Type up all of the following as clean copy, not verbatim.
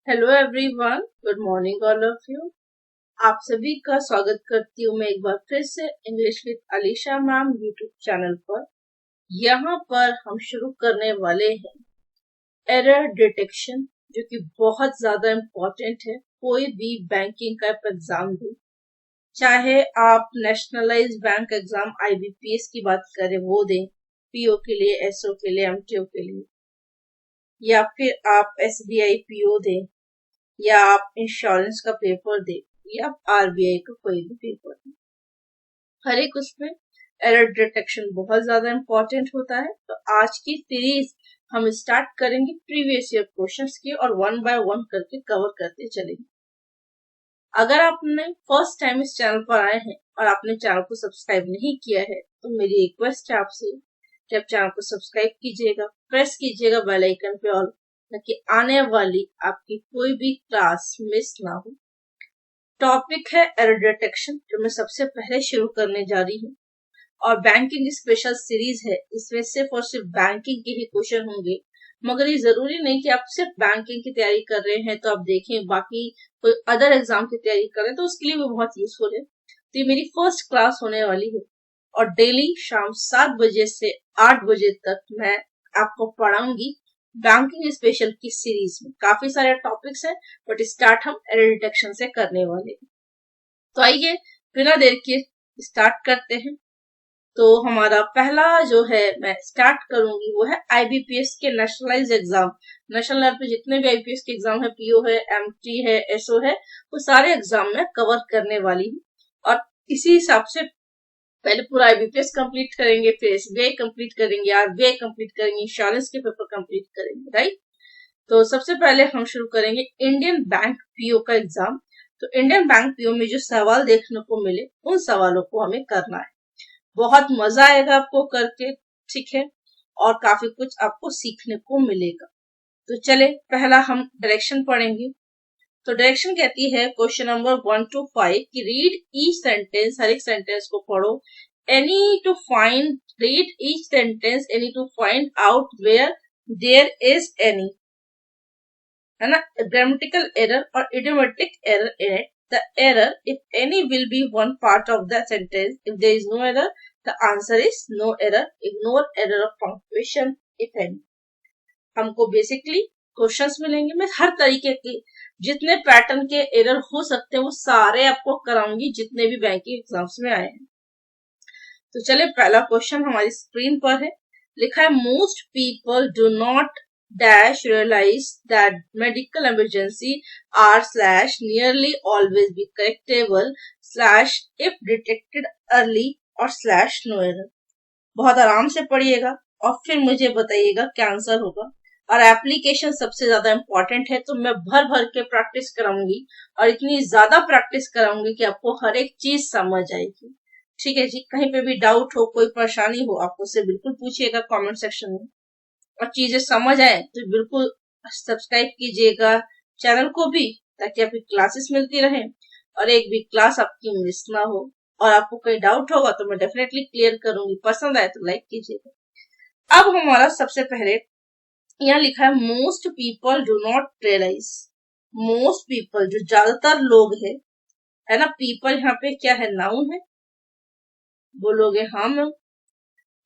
Hello everyone, good morning all of you. आप सभी का स्वागत करती हूँ मैं एक बार फिर से English with Alisha ma'am YouTube channel पर। यहाँ पर हम शुरू करने वाले हैं एरर डिटेक्शन, जो कि बहुत ज्यादा इम्पोर्टेंट है। कोई भी बैंकिंग का एग्जाम दे, चाहे आप नेशनलाइज बैंक एग्जाम आईबीपीएस की बात करें वो दें, पीओ के लिए, एसओ के लिए, एमटीओ के लिए, या फिर आप एसबीआई पीओ दें, या आप इंश्योरेंस का पेपर दे, या आप आरबीआई का कोई भी पेपर दे, हर एक उसमें एरर डिटेक्शन बहुत ज्यादा इम्पोर्टेंट होता है। तो आज की सीरीज हम स्टार्ट करेंगे प्रीवियस ईयर क्वेश्चंस की, और वन बाय वन करके कवर करते चलेंगे। अगर आपने फर्स्ट टाइम इस चैनल पर आए हैं और आपने चैनल को सब्सक्राइब नहीं किया है, तो मेरी रिक्वेस्ट है आपसे कि आप चैनल को सब्सक्राइब कीजिएगा, प्रेस कीजिएगा बेल आइकन पे ऑल, ताकि आने वाली आपकी कोई भी क्लास मिस ना हो। टॉपिक है एरर डिटेक्शन, जो मैं सबसे पहले शुरू करने जा रही हूँ। और बैंकिंग स्पेशल सीरीज है, इसमें सिर्फ और सिर्फ बैंकिंग के ही क्वेश्चन होंगे। मगर ये जरूरी नहीं कि आप सिर्फ बैंकिंग की तैयारी कर रहे हैं तो आप देखें, बाकी कोई अदर एग्जाम की तैयारी कर रहे हैं तो उसके लिए भी बहुत यूजफुल है। तो ये मेरी फर्स्ट क्लास होने वाली है, और डेली शाम 7 बजे से 8 बजे तक मैं आपको पढ़ाऊंगी बैंकिंग स्पेशल की सीरीज में। काफी सारे टॉपिक्स हैं, बट स्टार्ट हम एरर डिटेक्शन से करने वाले हैं। तो आइए बिना देर के स्टार्ट करते हैं। तो हमारा पहला जो है मैं स्टार्ट करूंगी वो है आईबीपीएस के नेशनलाइज एग्जाम। नेशनल लेवल पे जितने भी आईबीपीएस के एग्जाम है, पीओ है, एमटी है, एसओ है, वो सारे एग्जाम में कवर करने वाली हूँ। और इसी हिसाब से पहले पूरा आईबीपीएस कंप्लीट करेंगे, फिर एसबीआई कंप्लीट करेंगे, आरबीआई कंप्लीट करेंगे, इंश्योरेंस के पेपर कंप्लीट करेंगे, राइट। तो सबसे पहले हम शुरू करेंगे इंडियन बैंक पीओ का एग्जाम। तो इंडियन बैंक पीओ में जो सवाल देखने को मिले, उन सवालों को हमें करना है। बहुत मजा आएगा आपको करके, ठीक है, और काफी कुछ आपको सीखने को मिलेगा। तो चले पहला हम डायरेक्शन पढ़ेंगे। तो डायरेक्शन कहती है क्वेश्चन नंबर 1 to 5 कि रीड ईच सेंटेंस, हर एक सेंटेंस को पढ़ो। Any to find, read each sentence, any to find out where there is any, है ना, ग्रामेटिकल एरर और idiomatic error in it. The error, if any, will be one part of the sentence. If there is no error, the answer is no error. Ignore error of punctuation if any. हमको basically questions मिलेंगे, मैं हर तरीके के जितने pattern के error हो सकते हैं वो सारे आपको कराऊंगी, जितने भी बैंकिंग एग्जाम्स में आए हैं। तो चले पहला क्वेश्चन हमारी स्क्रीन पर है, लिखा है most people do not dash realize that medical emergency are slash nearly always be correctable slash if detected early और slash no error। बहुत आराम से पढ़िएगा और फिर मुझे बताइएगा क्या आंसर होगा। और एप्लीकेशन सबसे ज्यादा इंपॉर्टेंट है, तो मैं भर भर के प्रैक्टिस कराऊंगी, और इतनी ज्यादा प्रैक्टिस कराऊंगी कि आपको हर एक चीज समझ आएगी। ठीक है जी, कहीं पे भी डाउट हो, कोई परेशानी हो, आप उससे बिल्कुल पूछिएगा कमेंट सेक्शन में। और चीजें समझ आए तो बिल्कुल सब्सक्राइब कीजिएगा चैनल को भी, ताकि आपकी क्लासेस मिलती रहे और एक भी क्लास आपकी मिस ना हो। और आपको कोई डाउट होगा तो मैं डेफिनेटली क्लियर करूंगी। पसंद आए तो लाइक कीजिएगा। अब हमारा सबसे पहले यहाँ लिखा है most people do not realise. Most people, जो ज्यादातर लोग है ना, पीपल यहाँ पे क्या है, नाउन है, बोलोगे हाँ मैम।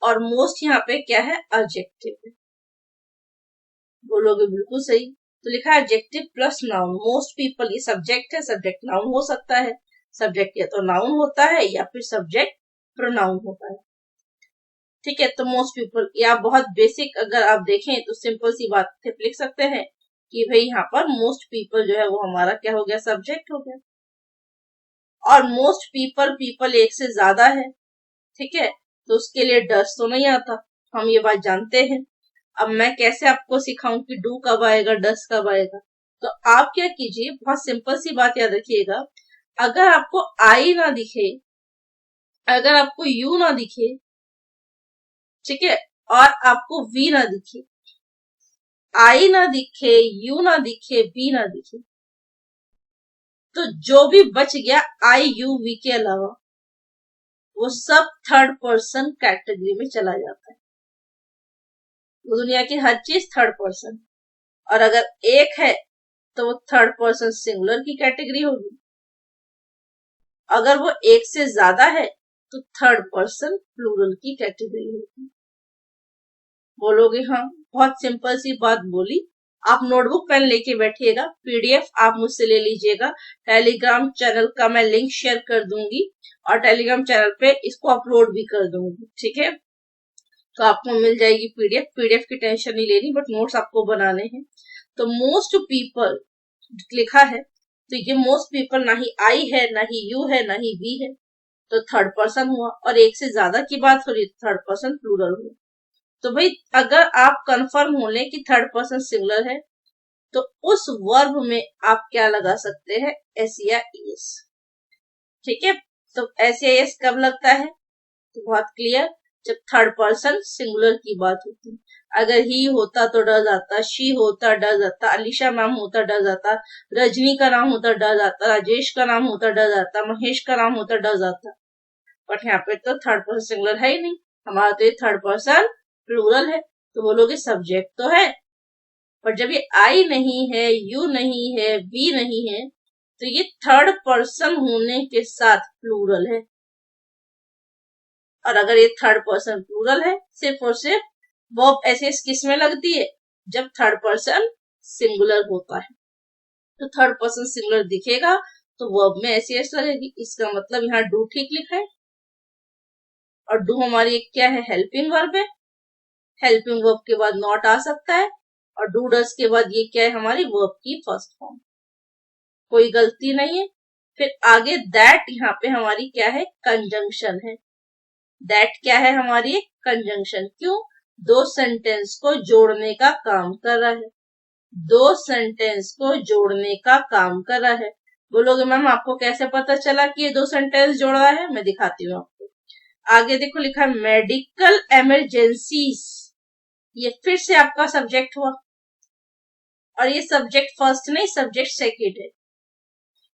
और मोस्ट यहाँ पे क्या है, एडजेक्टिव है, बोलोगे बिल्कुल सही। तो लिखा है adjective plus noun. Most people ये सब्जेक्ट है, सब्जेक्ट नाउन हो सकता है, सब्जेक्ट या तो नाउन होता है या फिर सब्जेक्ट प्रोनाउन होता है। ठीक है, तो मोस्ट पीपल, या बहुत बेसिक अगर आप देखें तो सिंपल सी बात लिख सकते हैं कि भाई यहाँ पर मोस्ट पीपल जो है वो हमारा क्या हो गया, सब्जेक्ट हो गया। और मोस्ट पीपल, पीपल एक से ज्यादा है, ठीक है, तो उसके लिए डस तो नहीं आता, हम ये बात जानते हैं। अब मैं कैसे आपको सिखाऊं कि डू कब आएगा, डस कब आएगा। तो आप क्या कीजिए, बहुत सिंपल सी बात याद रखिएगा, अगर आपको आई ना दिखे, अगर आपको यू ना दिखे, ठीक है, और आपको वी ना दिखे, आई ना दिखे, यू ना दिखे, वी ना दिखे, तो जो भी बच गया आई यू वी के अलावा, वो सब थर्ड पर्सन कैटेगरी में चला जाता है। दुनिया की हर चीज थर्ड पर्सन। और अगर एक है तो वो थर्ड पर्सन सिंगुलर की कैटेगरी होगी। अगर वो एक से ज्यादा है तो थर्ड पर्सन प्लूरल की कैटेगरी होगी। बोलोगे हाँ, बहुत सिंपल सी बात बोली। आप नोटबुक पेन लेके बैठिएगा, पीडीएफ आप मुझसे ले लीजिएगा, टेलीग्राम चैनल का मैं लिंक शेयर कर दूंगी और टेलीग्राम चैनल पे इसको अपलोड भी कर दूंगी, ठीक है। तो आपको मिल जाएगी पीडीएफ। पीडीएफ की टेंशन नहीं लेनी, बट नोट्स आपको बनाने हैं। तो मोस्ट पीपल लिखा है, तो ये मोस्ट पीपल ना ही आई है, ना ही यू है, ना ही वी है, तो थर्ड पर्सन हुआ। और एक से ज्यादा की बात हो रही है, थर्ड पर्सन प्लूरल हुआ। तो भाई अगर आप कंफर्म हो लें कि थर्ड पर्सन सिंगुलर है, तो उस वर्ब में आप क्या लगा सकते हैं, एस या एस, ठीक है। तो एस या एस कब लगता है, तो बहुत क्लियर, जब थर्ड पर्सन सिंगुलर की बात होती है। अगर ही होता तो डर जाता, शी होता डर जाता, अलीशा मैम होता डर जाता, रजनी का नाम होता डर जाता, राजेश का नाम होता डर जाता, महेश का नाम होता डर जाता। बट यहाँ पे तो थर्ड पर्सन सिंगुलर है ही नहीं, हमारा तो ये थर्ड पर्सन प्लूरल है। तो बोलोगे सब्जेक्ट तो है, पर जब ये आई नहीं है, यू नहीं है, वी नहीं है, तो ये थर्ड पर्सन होने के साथ प्लूरल है। और अगर ये थर्ड पर्सन प्लूरल है, सिर्फ और सिर्फ वर्ब एसएस किस में लगती है, जब थर्ड पर्सन सिंगुलर होता है। तो थर्ड पर्सन सिंगुलर दिखेगा तो वर्ब में एसएस लगेगी। इसका मतलब यहाँ डू ठीक लिखा है, और डू हमारी क्या है, हेल्पिंग वर्ब है। हेल्पिंग वर्ब के बाद नॉट आ सकता है, और डू डस के बाद ये क्या है, हमारी वर्ब की फर्स्ट फॉर्म। कोई गलती नहीं है। फिर आगे दैट, यहाँ पे हमारी क्या है, कंजंक्शन है। दैट क्या है, हमारी कंजंक्शन। क्यों, दो सेंटेंस को जोड़ने का काम कर रहा है, दो सेंटेंस को जोड़ने का काम कर रहा है। बोलोगे मैम आपको कैसे पता चला कि ये दो सेंटेंस जोड़ रहा है, मैं दिखाती हूँ आपको। आगे देखो लिखा है मेडिकल इमरजेंसीज, ये फिर से आपका सब्जेक्ट हुआ, और ये सब्जेक्ट फर्स्ट नहीं, सब्जेक्ट सेकेंड है।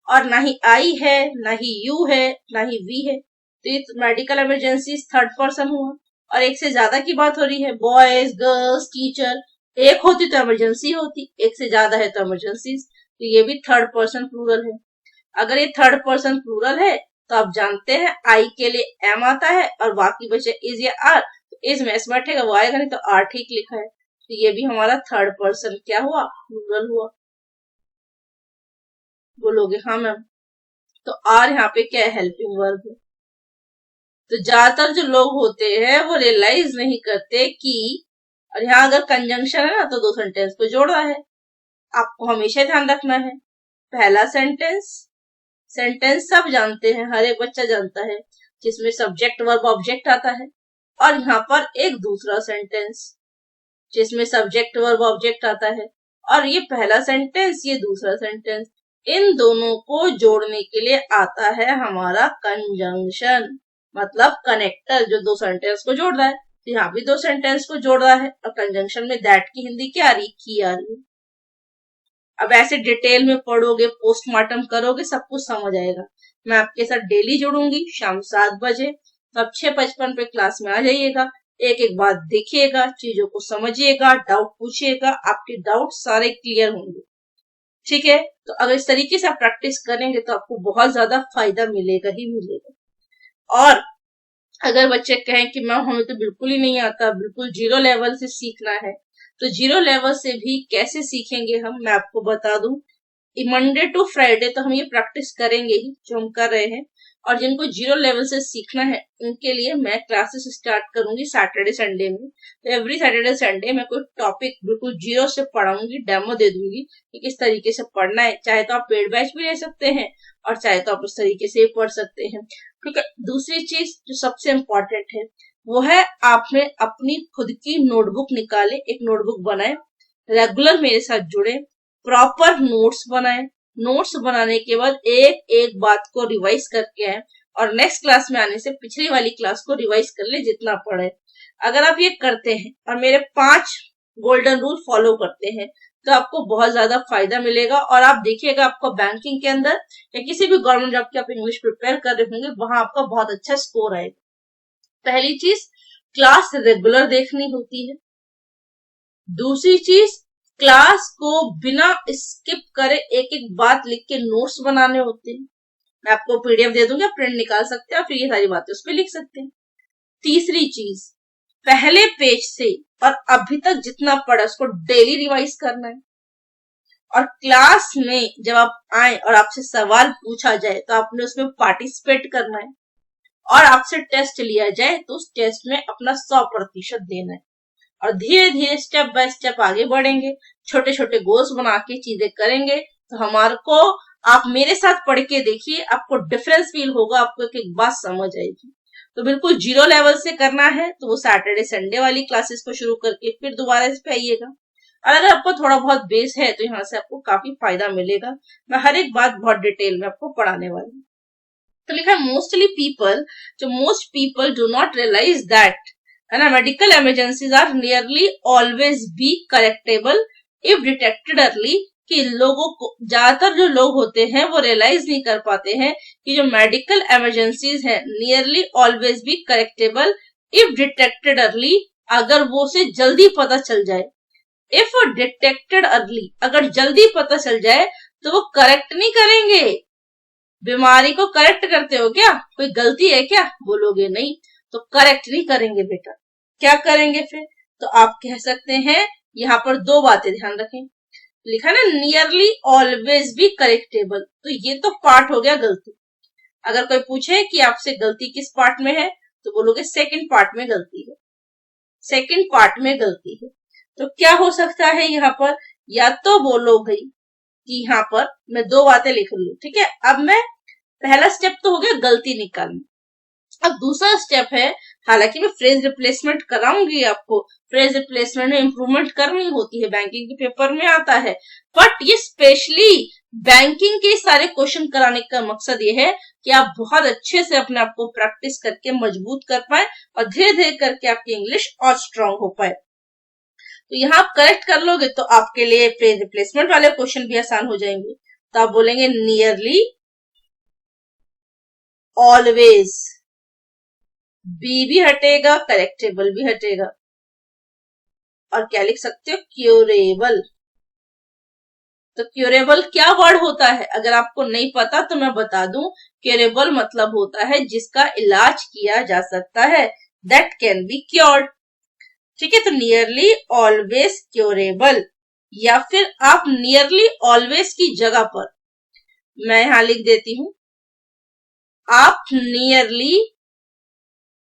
और ना ही आई है, ना ही यू है, ना ही वी है, तो ये मेडिकल इमरजेंसी थर्ड पर्सन हुआ। और एक से ज्यादा की बात हो रही है, बॉयज, गर्ल्स, टीचर, एक होती तो इमरजेंसी होती, एक से ज्यादा है तो इमरजेंसी, तो ये भी थर्ड पर्सन प्लूरल है। अगर ये थर्ड पर्सन प्लूरल है तो आप जानते हैं आई के लिए एम आता है और बाकी बचे इज या आर, तो इज में एस बैठेगा, वो आएगा नहीं, तो आर ठीक लिखा है। तो ये भी हमारा थर्ड पर्सन क्या हुआ, प्लूरल हुआ। बोलोगे हाँ मैम, तो आर यहाँ पे क्या है, हेल्पिंग वर्ब है। तो ज्यादातर जो लोग होते हैं वो रियलाइज नहीं करते कि, और यहाँ अगर कंजंक्शन है ना तो दो सेंटेंस को जोड़ रहा है। आपको हमेशा ध्यान रखना है, पहला सेंटेंस, सेंटेंस सब जानते हैं, हर एक बच्चा जानता है, जिसमें सब्जेक्ट वर्ब ऑब्जेक्ट आता है। और यहाँ पर एक दूसरा सेंटेंस जिसमें सब्जेक्ट वर्ब ऑब्जेक्ट आता है, और ये पहला सेंटेंस, ये दूसरा सेंटेंस, इन दोनों को जोड़ने के लिए आता है हमारा कंजंक्शन, मतलब कनेक्टर, जो दो सेंटेंस को जोड़ रहा है। तो यहाँ भी दो सेंटेंस को जोड़ रहा है, और कंजंक्शन में दैट की हिंदी क्या आ रही, की आ रही है। अब ऐसे डिटेल में पढ़ोगे, पोस्टमार्टम करोगे, सब कुछ समझ आएगा। मैं आपके साथ डेली जुड़ूंगी शाम 7 बजे, तो अब 6:55 पे क्लास में आ जाइएगा। एक एक बात देखिएगा, चीजों को समझिएगा, डाउट पूछिएगा, आपके डाउट सारे क्लियर होंगे, ठीक है। तो अगर इस तरीके से आप प्रैक्टिस करेंगे तो आपको बहुत ज्यादा फायदा मिलेगा ही मिलेगा। और अगर बच्चे कहें कि मैम हमें तो बिल्कुल ही नहीं आता, बिल्कुल जीरो लेवल से सीखना है, तो जीरो लेवल से भी कैसे सीखेंगे हम, मैं आपको बता दूं। मंडे टू फ्राइडे तो हम ये प्रैक्टिस करेंगे ही, जो हम कर रहे हैं। और जिनको जीरो लेवल से सीखना है उनके लिए मैं क्लासेस स्टार्ट करूंगी सैटरडे संडे में। तो एवरी सैटरडे संडे मैं कोई टॉपिक बिल्कुल जीरो से पढ़ाऊंगी, डेमो दे दूंगी कि किस तरीके से पढ़ना है। चाहे तो आप पेड बैच भी ले सकते हैं, और चाहे तो आप उस तरीके से पढ़ सकते हैं, ठीक है। दूसरी चीज जो सबसे इम्पोर्टेंट है वो है, आपने अपनी खुद की नोटबुक निकाले, एक नोटबुक बनाए, रेगुलर मेरे साथ जुड़े, प्रॉपर नोट्स बनाए। नोट्स बनाने के बाद एक एक बात को रिवाइज करके आए, और नेक्स्ट क्लास में आने से पिछली वाली क्लास को रिवाइज कर ले जितना पढ़े। अगर आप ये करते हैं और मेरे 5 गोल्डन रूल फॉलो करते हैं तो आपको बहुत ज्यादा फायदा मिलेगा। और आप देखिएगा, आपको बैंकिंग के अंदर या किसी भी गवर्नमेंट जॉब की आप इंग्लिश प्रिपेयर कर रहे होंगे, वहां आपका बहुत अच्छा स्कोर आएगा। पहली चीज, क्लास रेगुलर देखनी होती है। दूसरी चीज, क्लास को बिना स्किप करे एक एक बात लिख के नोट्स बनाने होते हैं। मैं आपको पीडीएफ दे दूंगी, आप प्रिंट निकाल सकते हैं और फिर ये सारी बातें उस पर लिख सकते हैं। तीसरी चीज, पहले पेज से और अभी तक जितना पढ़ा उसको डेली रिवाइज करना है। और क्लास में जब आप आए और आपसे सवाल पूछा जाए तो आपने उसमें पार्टिसिपेट करना है, और आपसे टेस्ट लिया जाए तो उस टेस्ट में अपना 100% देना है। और धीरे धीरे स्टेप बाय स्टेप आगे बढ़ेंगे, छोटे छोटे गोल्स बना के चीजें करेंगे तो हमारे को, आप मेरे साथ पढ़ के देखिए, आपको डिफरेंस फील होगा, आपको एक एक बात समझ आएगी। तो बिल्कुल जीरो लेवल से करना है तो वो सैटरडे संडे वाली क्लासेस को शुरू करके फिर दोबारा इस पे आइएगा। और अगर आपको थोड़ा बहुत बेस है तो यहाँ से आपको काफी फायदा मिलेगा। मैं हर एक बात बहुत डिटेल में आपको पढ़ाने वाली हूँ। तो लिखा है मोस्टली पीपल, जो most people do not realize that है ना, medical emergencies are nearly always be correctable if detected early. कि लोगों को, ज्यादातर जो लोग होते हैं वो रियलाइज नहीं कर पाते हैं कि जो मेडिकल इमरजेंसीज है nearly always be correctable if detected early, अगर वो से जल्दी पता चल जाए। इफ डिटेक्टेड अर्ली, अगर जल्दी पता चल जाए तो वो करेक्ट नहीं करेंगे। बीमारी को करेक्ट करते हो क्या, कोई गलती है क्या, बोलोगे नहीं, तो करेक्ट नहीं करेंगे बेटा। क्या करेंगे फिर, तो आप कह सकते हैं, यहाँ पर दो बातें ध्यान रखें। लिखा ना नियरली ऑलवेज बी करेक्टेबल, तो ये तो पार्ट हो गया गलती। अगर कोई पूछे कि आपसे गलती किस पार्ट में है तो बोलोगे सेकंड पार्ट में गलती है, सेकंड पार्ट में गलती है। तो क्या हो सकता है यहाँ पर, या तो बोलो भाई कि यहाँ पर मैं दो बातें लिख लू, ठीक है। अब मैं, पहला स्टेप तो हो गया गलती निकालना, अब दूसरा स्टेप है, हालांकि मैं फ्रेज रिप्लेसमेंट कराऊंगी आपको, फ्रेज रिप्लेसमेंट में इंप्रूवमेंट करनी होती है, बैंकिंग के पेपर में आता है, बट ये स्पेशली बैंकिंग के सारे क्वेश्चन कराने का मकसद ये है कि आप बहुत अच्छे से अपने आप को प्रैक्टिस करके मजबूत कर पाए और धीरे धीरे करके आपकी इंग्लिश और स्ट्रांग हो पाए। तो यहाँ आप करेक्ट कर लोगे तो आपके लिए फ्रेज रिप्लेसमेंट वाले क्वेश्चन भी आसान हो जाएंगे। तो आप बोलेंगे नियरली ऑलवेज, बी भी हटेगा, करेक्टेबल भी हटेगा, और क्या लिख सकते हो, क्योरेबल। तो क्योरेबल क्या वर्ड होता है, अगर आपको नहीं पता तो मैं बता दूं, क्योरेबल मतलब होता है जिसका इलाज किया जा सकता है, दैट कैन बी क्योर्ड। ठीक है, तो नियरली ऑलवेज क्योरेबल, या फिर आप नियरली ऑलवेज की जगह पर, मैं यहां लिख देती हूं, आप नियरली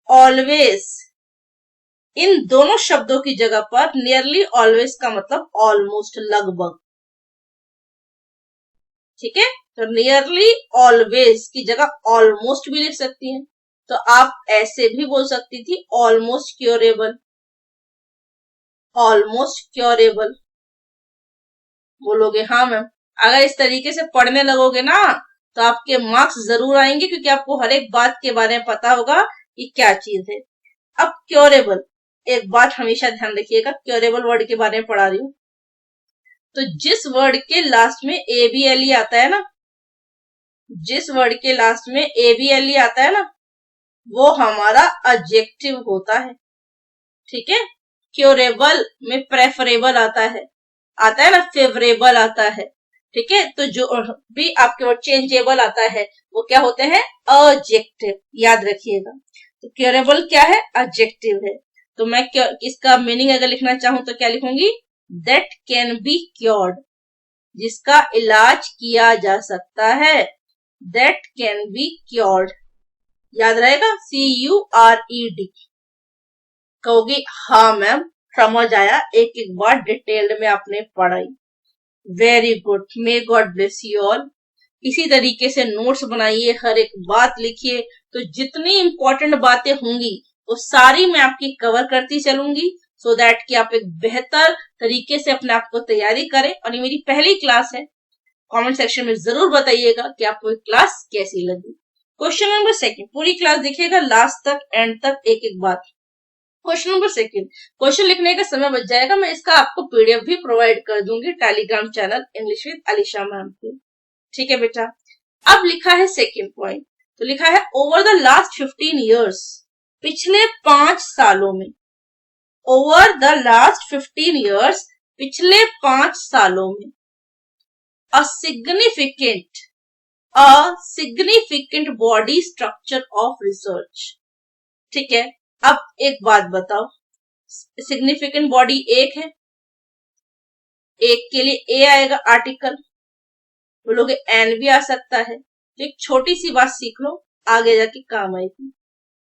ऑलवेज, इन दोनों शब्दों की जगह पर नियरली ऑलवेज का मतलब ऑलमोस्ट, लगभग। ठीक है, तो नियरली ऑलवेज की जगह ऑलमोस्ट भी लिख सकती हैं। तो आप ऐसे भी बोल सकती थी, ऑलमोस्ट क्योरेबल, ऑलमोस्ट क्योरेबल। बोलोगे हाँ मैम, अगर इस तरीके से पढ़ने लगोगे ना तो आपके मार्क्स जरूर आएंगे, क्योंकि आपको हर एक बात के बारे में पता होगा कि क्या चीज है। अब क्योरेबल, एक बात हमेशा ध्यान रखिएगा, क्योरेबल वर्ड के बारे में पढ़ा रही हूं, तो जिस वर्ड के लास्ट में ABLE आता है ना, जिस वर्ड के लास्ट में ABLE आता है ना, वो हमारा एडजेक्टिव होता है। ठीक है, क्योरेबल में प्रेफरेबल आता है ना, फेवरेबल आता है। ठीक है, तो जो भी आपके वर्ड चेंजेबल आता है वो क्या होते हैं, एडजेक्टिव, याद रखिएगा। तो क्योरेबल क्या है, एडजेक्टिव है। तो मैं इसका मीनिंग अगर लिखना चाहूं तो क्या लिखूंगी, दैट कैन बी क्योर्ड, जिसका इलाज किया जा सकता है, दैट कैन बी क्योर्ड, याद रहेगा, CURED। कहोगी हाँ मैम समझ आया, एक एक बार डिटेल्ड में आपने पढ़ाई, very good, may God bless you all. इसी तरीके से नोट्स बनाइए, हर एक बात लिखिए, तो जितनी इंपॉर्टेंट बातें होंगी वो सारी मैं आपकी कवर करती चलूंगी, सो दैट कि आप एक बेहतर तरीके से अपने आप को तैयारी करें। और ये मेरी पहली क्लास है, कमेंट सेक्शन में जरूर बताइएगा कि आपको ये क्लास कैसी लगी। क्वेश्चन नंबर सेकंड, पूरी क्लास देखिएगा लास्ट तक, एंड तक, एक एक बात। क्वेश्चन नंबर सेकंड, क्वेश्चन लिखने का समय बच जाएगा, मैं इसका आपको PDF भी प्रोवाइड कर दूंगी Telegram channel English with Alisha ma'am पे। ठीक है बेटा, अब लिखा है सेकंड पॉइंट, तो लिखा है ओवर द लास्ट 15 years, पिछले 5 सालों में, ओवर द लास्ट 15 years पिछले 5 सालों में a significant body structure of research. ठीक है, अब एक बात बताओ, सिग्निफिकेंट बॉडी एक है, एक के लिए ए आएगा आर्टिकल, बोलोगे एन भी आ सकता है। तो एक छोटी सी बात सीख लो, आगे जाके काम आएगी।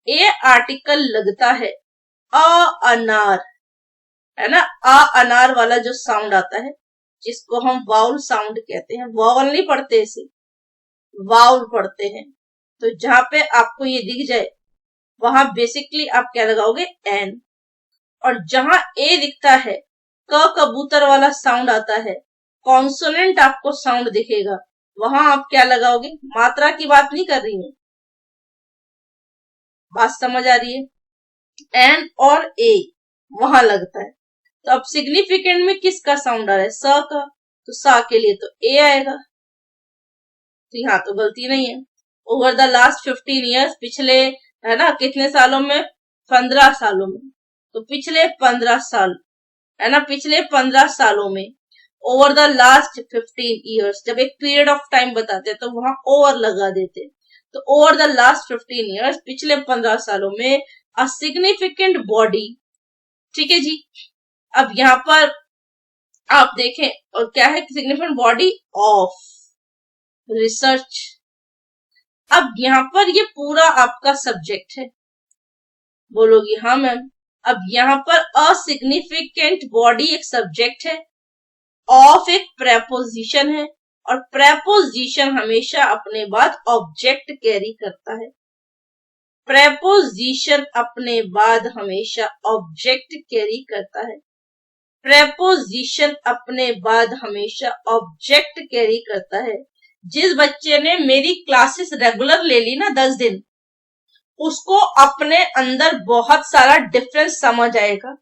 ए आर्टिकल लगता है अ अनार, है ना, अ अनार वाला जो साउंड आता है जिसको हम वाउल साउंड कहते हैं, वाउल नहीं पढ़ते इसे, वाउल पढ़ते हैं। तो जहां पे आपको ये दिख जाए वहां बेसिकली आप क्या लगाओगे, एन। और जहां ए दिखता है, क कबूतर वाला साउंड आता है, कॉन्सोनेंट आपको साउंड दिखेगा, वहां आप क्या लगाओगे, मात्रा की बात नहीं कर रही हूं, बात समझ आ रही है, एन और ए वहां लगता है। तो अब सिग्निफिकेंट में किसका साउंड आ रहा है, स का, तो सा के लिए तो ए आएगा, तो यहाँ तो गलती नहीं है। ओवर द लास्ट 15 ईयर्स, पिछले, है ना, कितने सालों में, 15 सालों में, तो पिछले 15 साल, है ना, पिछले 15 सालों में, ओवर द लास्ट 15 ईयर्स, जब एक पीरियड ऑफ टाइम बताते तो वहां ओवर लगा देते, तो ओवर द लास्ट 15 ईयर्स, पिछले 15 सालों में अ सिग्निफिकेंट बॉडी। ठीक है जी, अब यहां पर आप देखें, और क्या है, सिग्निफिकेंट बॉडी ऑफ रिसर्च। अब यहां पर ये पूरा आपका सब्जेक्ट है, बोलोगी हाँ मैम। अब यहां पर असिग्निफिकेंट बॉडी एक सब्जेक्ट है, ऑफ एक प्रेपोजिशन है, और प्रेपोजिशन हमेशा अपने बाद ऑब्जेक्ट कैरी करता है। प्रेपोजिशन अपने बाद हमेशा ऑब्जेक्ट कैरी करता है। प्रेपोजिशन अपने बाद हमेशा ऑब्जेक्ट कैरी करता है। जिस बच्चे ने मेरी क्लासेस रेगुलर ले ली ना 10 दिन, उसको अपने अंदर बहुत सारा डिफरेंस समझ आएगा।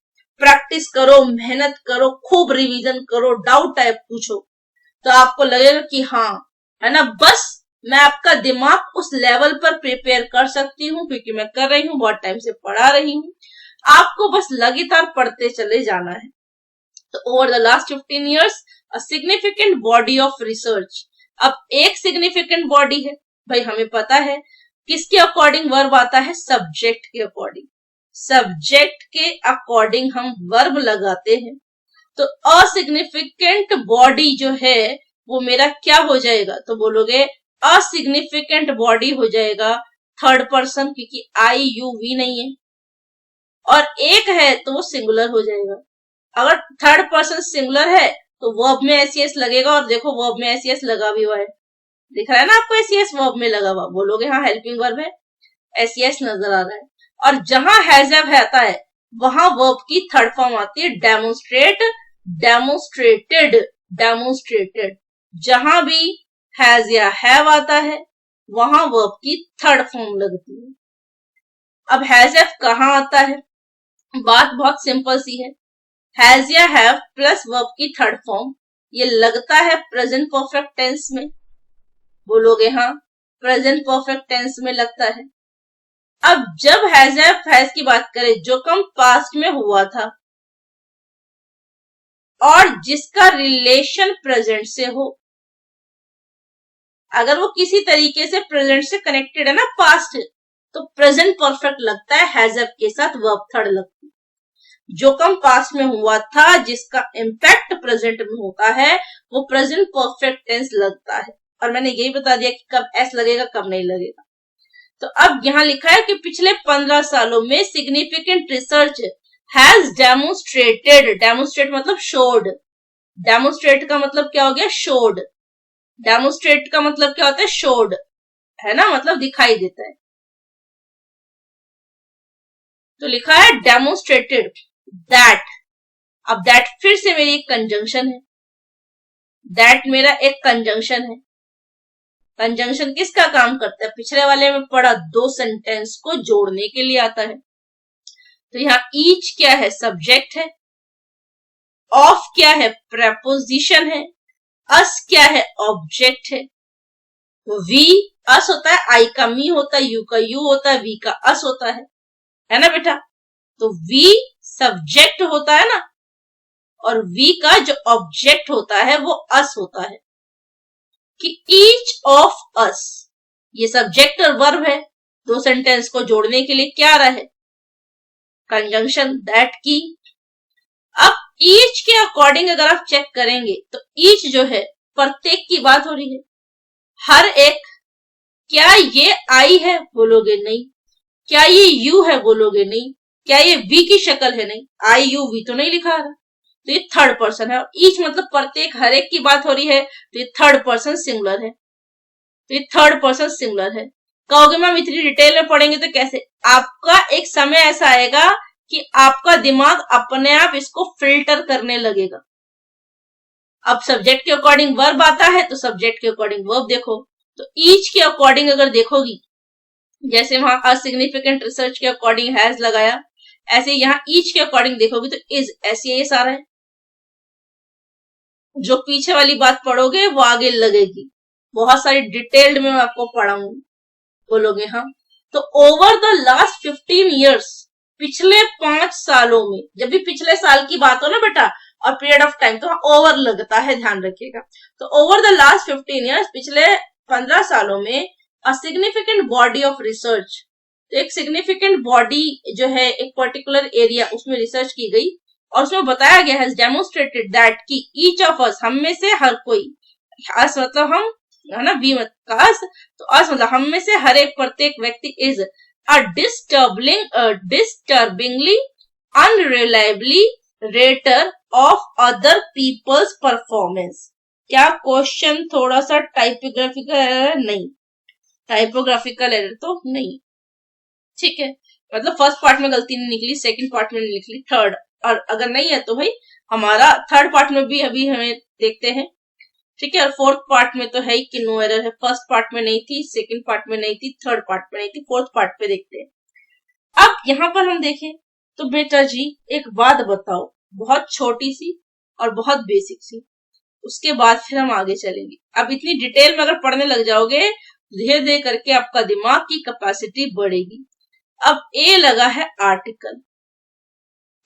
प्रैक्टिस करो, मेहनत करो, खूब रिवीजन करो, डाउट टाइप पूछो, तो आपको लगेगा कि हाँ, है ना, बस मैं आपका दिमाग उस लेवल पर प्रिपेयर कर सकती हूँ, क्योंकि मैं कर रही हूँ, बहुत टाइम से पढ़ा रही हूँ। आपको बस लगातार पढ़ते चले जाना है। तो over the last 15 years a significant body of research. अब एक सिग्निफिकेंट बॉडी है, भाई हमें पता है किसके अकॉर्डिंग वर्ब आता है, सब्जेक्ट के अकॉर्डिंग। सब्जेक्ट के अकॉर्डिंग हम वर्ब लगाते हैं। तो असिग्निफिकेंट बॉडी जो है वो मेरा क्या हो जाएगा, तो बोलोगे असिग्निफिकेंट बॉडी हो जाएगा थर्ड पर्सन, क्योंकि आई यू वी नहीं है, और एक है तो वो सिंगुलर हो जाएगा। अगर थर्ड पर्सन सिंगुलर है तो वर्ब में एस लगेगा, और देखो वर्ब में एस लगा भी हुआ है, दिख रहा है ना आपको, एस वर्ब में लगा हुआ, बोलोगे हाँ हेल्पिंग वर्ब है, एस नजर आ रहा है। और जहां हैज हैव आता है वहां वर्ब की थर्ड फॉर्म आती है डेमोन्स्ट्रेट, डेमोन्स्ट्रेटेड, डेमोन्स्ट्रेटेड। जहां भी हैज या हैव आता है वहां वर्ब की थर्ड फॉर्म लगती है। अब हैज हैव कहां आता है, बात बहुत सिंपल सी है, हैज या हैव प्लस वर्ब की थर्ड फॉर्म, ये लगता है प्रेजेंट परफेक्ट टेंस में, बोलोगे हाँ प्रेजेंट परफेक्ट टेंस में लगता है। अब जब हैज हैज की बात करें, जो कम पास्ट में हुआ था और जिसका रिलेशन प्रेजेंट से हो, अगर वो किसी तरीके से प्रेजेंट से कनेक्टेड है ना, पास्ट, तो प्रेजेंट परफेक्ट लगता है, हैज के साथ वर्ब थर्ड लगती है। जो कम पास्ट में हुआ था जिसका इम्पैक्ट प्रेजेंट में होता है वो प्रेजेंट परफेक्ट टेंस लगता है। और मैंने यही बता दिया कि कब एस लगेगा कब नहीं लगेगा। तो अब यहां लिखा है कि पिछले 15 सालों में significant research has demonstrated, demonstrate मतलब शोड, डेमोन्स्ट्रेट का मतलब क्या हो गया, शोड, डेमोन्स्ट्रेट का मतलब क्या होता है, शोड, है ना, मतलब दिखाई देता है। तो लिखा है डेमोन्स्ट्रेटेड दैट। अब दैट फिर से मेरी एक कंजंक्शन है, दैट मेरा एक कंजंक्शन है। कंजंक्शन किसका काम करता है, पिछले वाले में पढ़ा, दो सेंटेंस को जोड़ने के लिए आता है। तो यहाँ ईच क्या है, सब्जेक्ट है, ऑफ क्या है, प्रेपोजिशन है, अस क्या है, ऑब्जेक्ट है। वी अस होता है, आई का मी होता है, यू का यू होता है, वी का अस होता है ना बेटा। तो वी सब्जेक्ट होता है ना, और वी का जो ऑब्जेक्ट होता है वो अस होता है कि ईच ऑफ अस, ये सब्जेक्ट और वर्ब है। दो सेंटेंस को जोड़ने के लिए क्या रहे, कंजंक्शन दैट की। अब ईच के अकॉर्डिंग अगर आप चेक करेंगे तो ईच जो है प्रत्येक की बात हो रही है, हर एक। क्या ये आई है, बोलोगे नहीं। क्या ये यू है, बोलोगे नहीं। क्या ये वी की शक्ल है, नहीं। आई यू वी तो नहीं लिखा रहा, तो ये थर्ड पर्सन है। और ईच मतलब प्रत्येक, हर एक की बात हो रही है, तो ये थर्ड पर्सन सिंगुलर है। तो ये थर्ड पर्सन सिंगुलर है। कहोगे मैम इतनी डिटेल में पढ़ेंगे तो कैसे, आपका एक समय ऐसा आएगा कि आपका दिमाग अपने आप इसको फिल्टर करने लगेगा। अब सब्जेक्ट के अकॉर्डिंग वर्ब आता है तो सब्जेक्ट के अकॉर्डिंग वर्ब देखो। तो ईच के अकॉर्डिंग अगर देखोगी, जैसे वहां असिग्निफिकेंट रिसर्च के अकॉर्डिंग हैज लगाया, ऐसे यहां ईच के अकॉर्डिंग देखोगी तो इज, ऐसे ये सारा है। जो पीछे वाली बात पढ़ोगे वो आगे लगेगी, बहुत सारी डिटेल्ड में मैं आपको पढ़ाऊंगी, बोलोगे हाँ। तो ओवर द लास्ट 15 ईयर्स, पिछले 5 सालों में, जब भी पिछले साल की बात हो ना बेटा और पीरियड ऑफ टाइम, तो ओवर लगता है, ध्यान रखिएगा। तो ओवर द लास्ट 15 ईयर्स, पिछले 15 सालों में, a significant body of research, तो एक सिग्निफिकेंट बॉडी जो है एक पर्टिकुलर एरिया, उसमें रिसर्च की गई और उसमें बताया गया है डेमोन्स्ट्रेटेड दैट की ईच ऑफ अस, हम में से हर कोई, अस मतलब हम है ना, वी मत का अस, तो अस मतलब हम में से हर एक, प्रत्येक व्यक्ति is a disturbingly unreliably rater of other people's performance. क्या क्वेश्चन थोड़ा सा टाइपोग्राफिकल एरर? नहीं, टाइपोग्राफिकल एरर तो नहीं, ठीक है। मतलब फर्स्ट पार्ट में गलती नहीं निकली, सेकंड पार्ट में नहीं निकली, थर्ड, और अगर नहीं है तो भाई हमारा थर्ड पार्ट में भी अभी हमें देखते हैं, ठीक है। और फोर्थ पार्ट में तो है ही कि नो एरर है, फर्स्ट पार्ट में नहीं थी, सेकंड पार्ट में नहीं थी, थर्ड पार्ट में नहीं थी, फोर्थ पार्ट पे देखते हैं। अब यहां पर हम देखें तो बेटा जी एक बात बताओ, बहुत छोटी सी और बहुत बेसिक सी, उसके बाद फिर हम आगे चलेंगे। अब इतनी डिटेल में अगर पढ़ने लग जाओगे, धीरे धीरे करके आपका दिमाग की कैपेसिटी बढ़ेगी। अब ए लगा है आर्टिकल,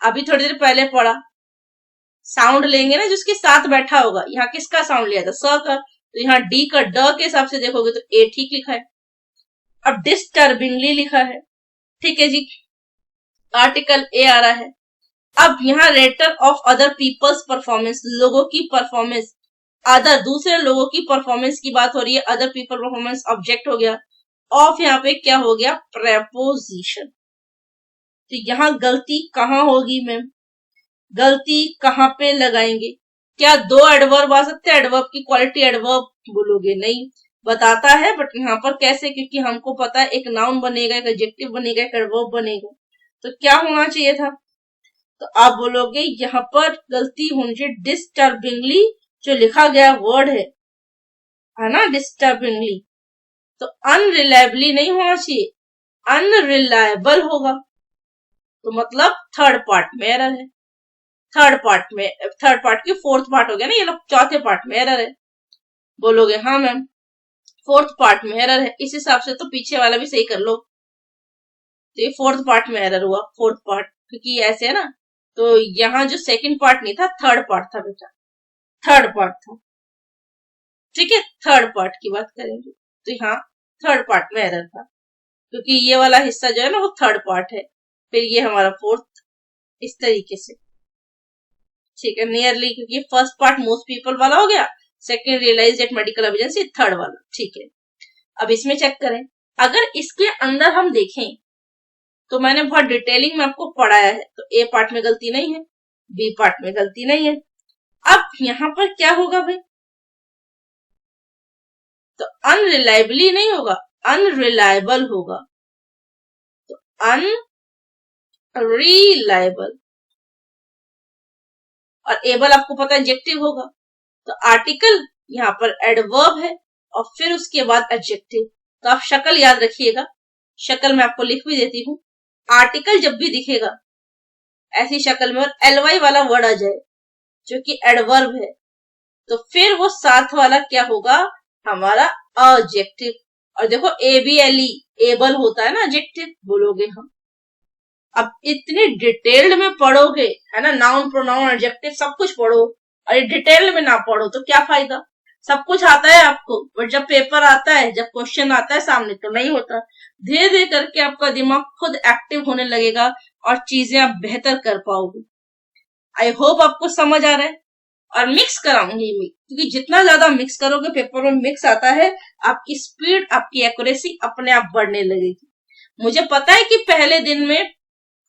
अभी थोड़ी देर पहले पढ़ा, साउंड लेंगे ना जिसके साथ बैठा होगा, यहाँ किसका साउंड लिया था, स का, तो यहाँ डी का ड के हिसाब से देखोगे तो ए ठीक लिखा है। अब डिस्टर्बिंगली लिखा है, ठीक है जी, आर्टिकल ए आ रहा है। अब यहाँ rater of other people's performance, लोगों की परफॉर्मेंस, अदर दूसरे लोगों की परफॉर्मेंस की बात हो रही है, अदर पीपल परफॉर्मेंस ऑब्जेक्ट हो गया, ऑफ यहाँ पे क्या हो गया, प्रेपोजिशन। तो यहाँ गलती कहाँ होगी मैम, गलती कहाँ पे लगाएंगे, क्या दो एडवर्ब आ सकते हैं, एडवर्ब की क्वालिटी एडवर्ब, बोलोगे नहीं, बताता है बट यहाँ पर कैसे, क्योंकि हमको पता है एक नाउन बनेगा, एक एडजेक्टिव बनेगा, एक एडवर्ब बनेगा, तो क्या होना चाहिए था, तो आप बोलोगे यहाँ पर गलती होनी चाहिए, डिस्टर्बिंगली जो लिखा गया वर्ड है ना, डिस्टर्बिंगली, तो अनरिलायबली नहीं होना चाहिए, अनरिलायबल होगा, तो मतलब थर्ड पार्ट में एरर है, थर्ड पार्ट की फोर्थ पार्ट हो गया ना, ये लोग चौथे पार्ट में एरर है, बोलोगे हाँ मैम फोर्थ पार्ट में एरर है, इस हिसाब से तो पीछे वाला भी सही कर लो। तो ये फोर्थ पार्ट में एरर हुआ, फोर्थ पार्ट, क्योंकि ऐसे है ना, तो यहाँ जो सेकंड पार्ट नहीं था, थर्ड पार्ट था बेटा, थर्ड पार्ट था, ठीक है, थर्ड पार्ट की बात करेंगे तो यहाँ थर्ड पार्ट में एरर था, क्योंकि ये वाला हिस्सा जो है ना वो थर्ड पार्ट है, फिर ये हमारा फोर्थ, इस तरीके से, ठीक है, नियरली, क्योंकि फर्स्ट पार्ट मोस्ट पीपल वाला हो गया, second realise that medical evidence, third वाला, ठीक है। अब इसमें चेक करें, अगर इसके अंदर हम देखें तो मैंने बहुत डिटेलिंग में आपको पढ़ाया है, तो ए पार्ट में गलती नहीं है, बी पार्ट में गलती नहीं है। अब यहां पर क्या होगा भाई, तो अनरिलायबली नहीं होगा, अनरिलायबल होगा, तो अनरिलायबल, और एबल आपको पता है एडजेक्टिव होगा, तो आर्टिकल यहाँ पर एडवर्ब है और फिर उसके बाद एडजेक्टिव। तो आप शक्ल याद रखिएगा, शक्ल मैं आपको लिख भी देती हूँ, आर्टिकल जब भी दिखेगा ऐसी शक्ल में और एलवाई वाला वर्ड आ जाए जो कि एडवर्ब है, तो फिर वो साथ वाला क्या होगा, हमारा एडजेक्टिव। और देखो एबीएलई एबल होता है ना एडजेक्टिव, बोलोगे हम, अब इतनी डिटेल्ड में पढ़ोगे, है ना, नाउन प्रोनाउन एडजेक्टिव सब कुछ पढ़ो और डिटेल में ना पढ़ो तो क्या फायदा। सब कुछ आता है आपको, बट जब पेपर आता है, जब क्वेश्चन आता है सामने तो नहीं होता। धीरे धीरे करके आपका दिमाग खुद एक्टिव होने लगेगा और चीजें आप बेहतर कर पाओगे। आई होप आपको समझ आ रहा है। और मिक्स कराऊंगी मैं, क्योंकि जितना ज्यादा मिक्स करोगे, पेपर में मिक्स आता है, आपकी स्पीड, आपकी एक्यूरेसी अपने आप बढ़ने लगेगी। मुझे पता है कि पहले दिन में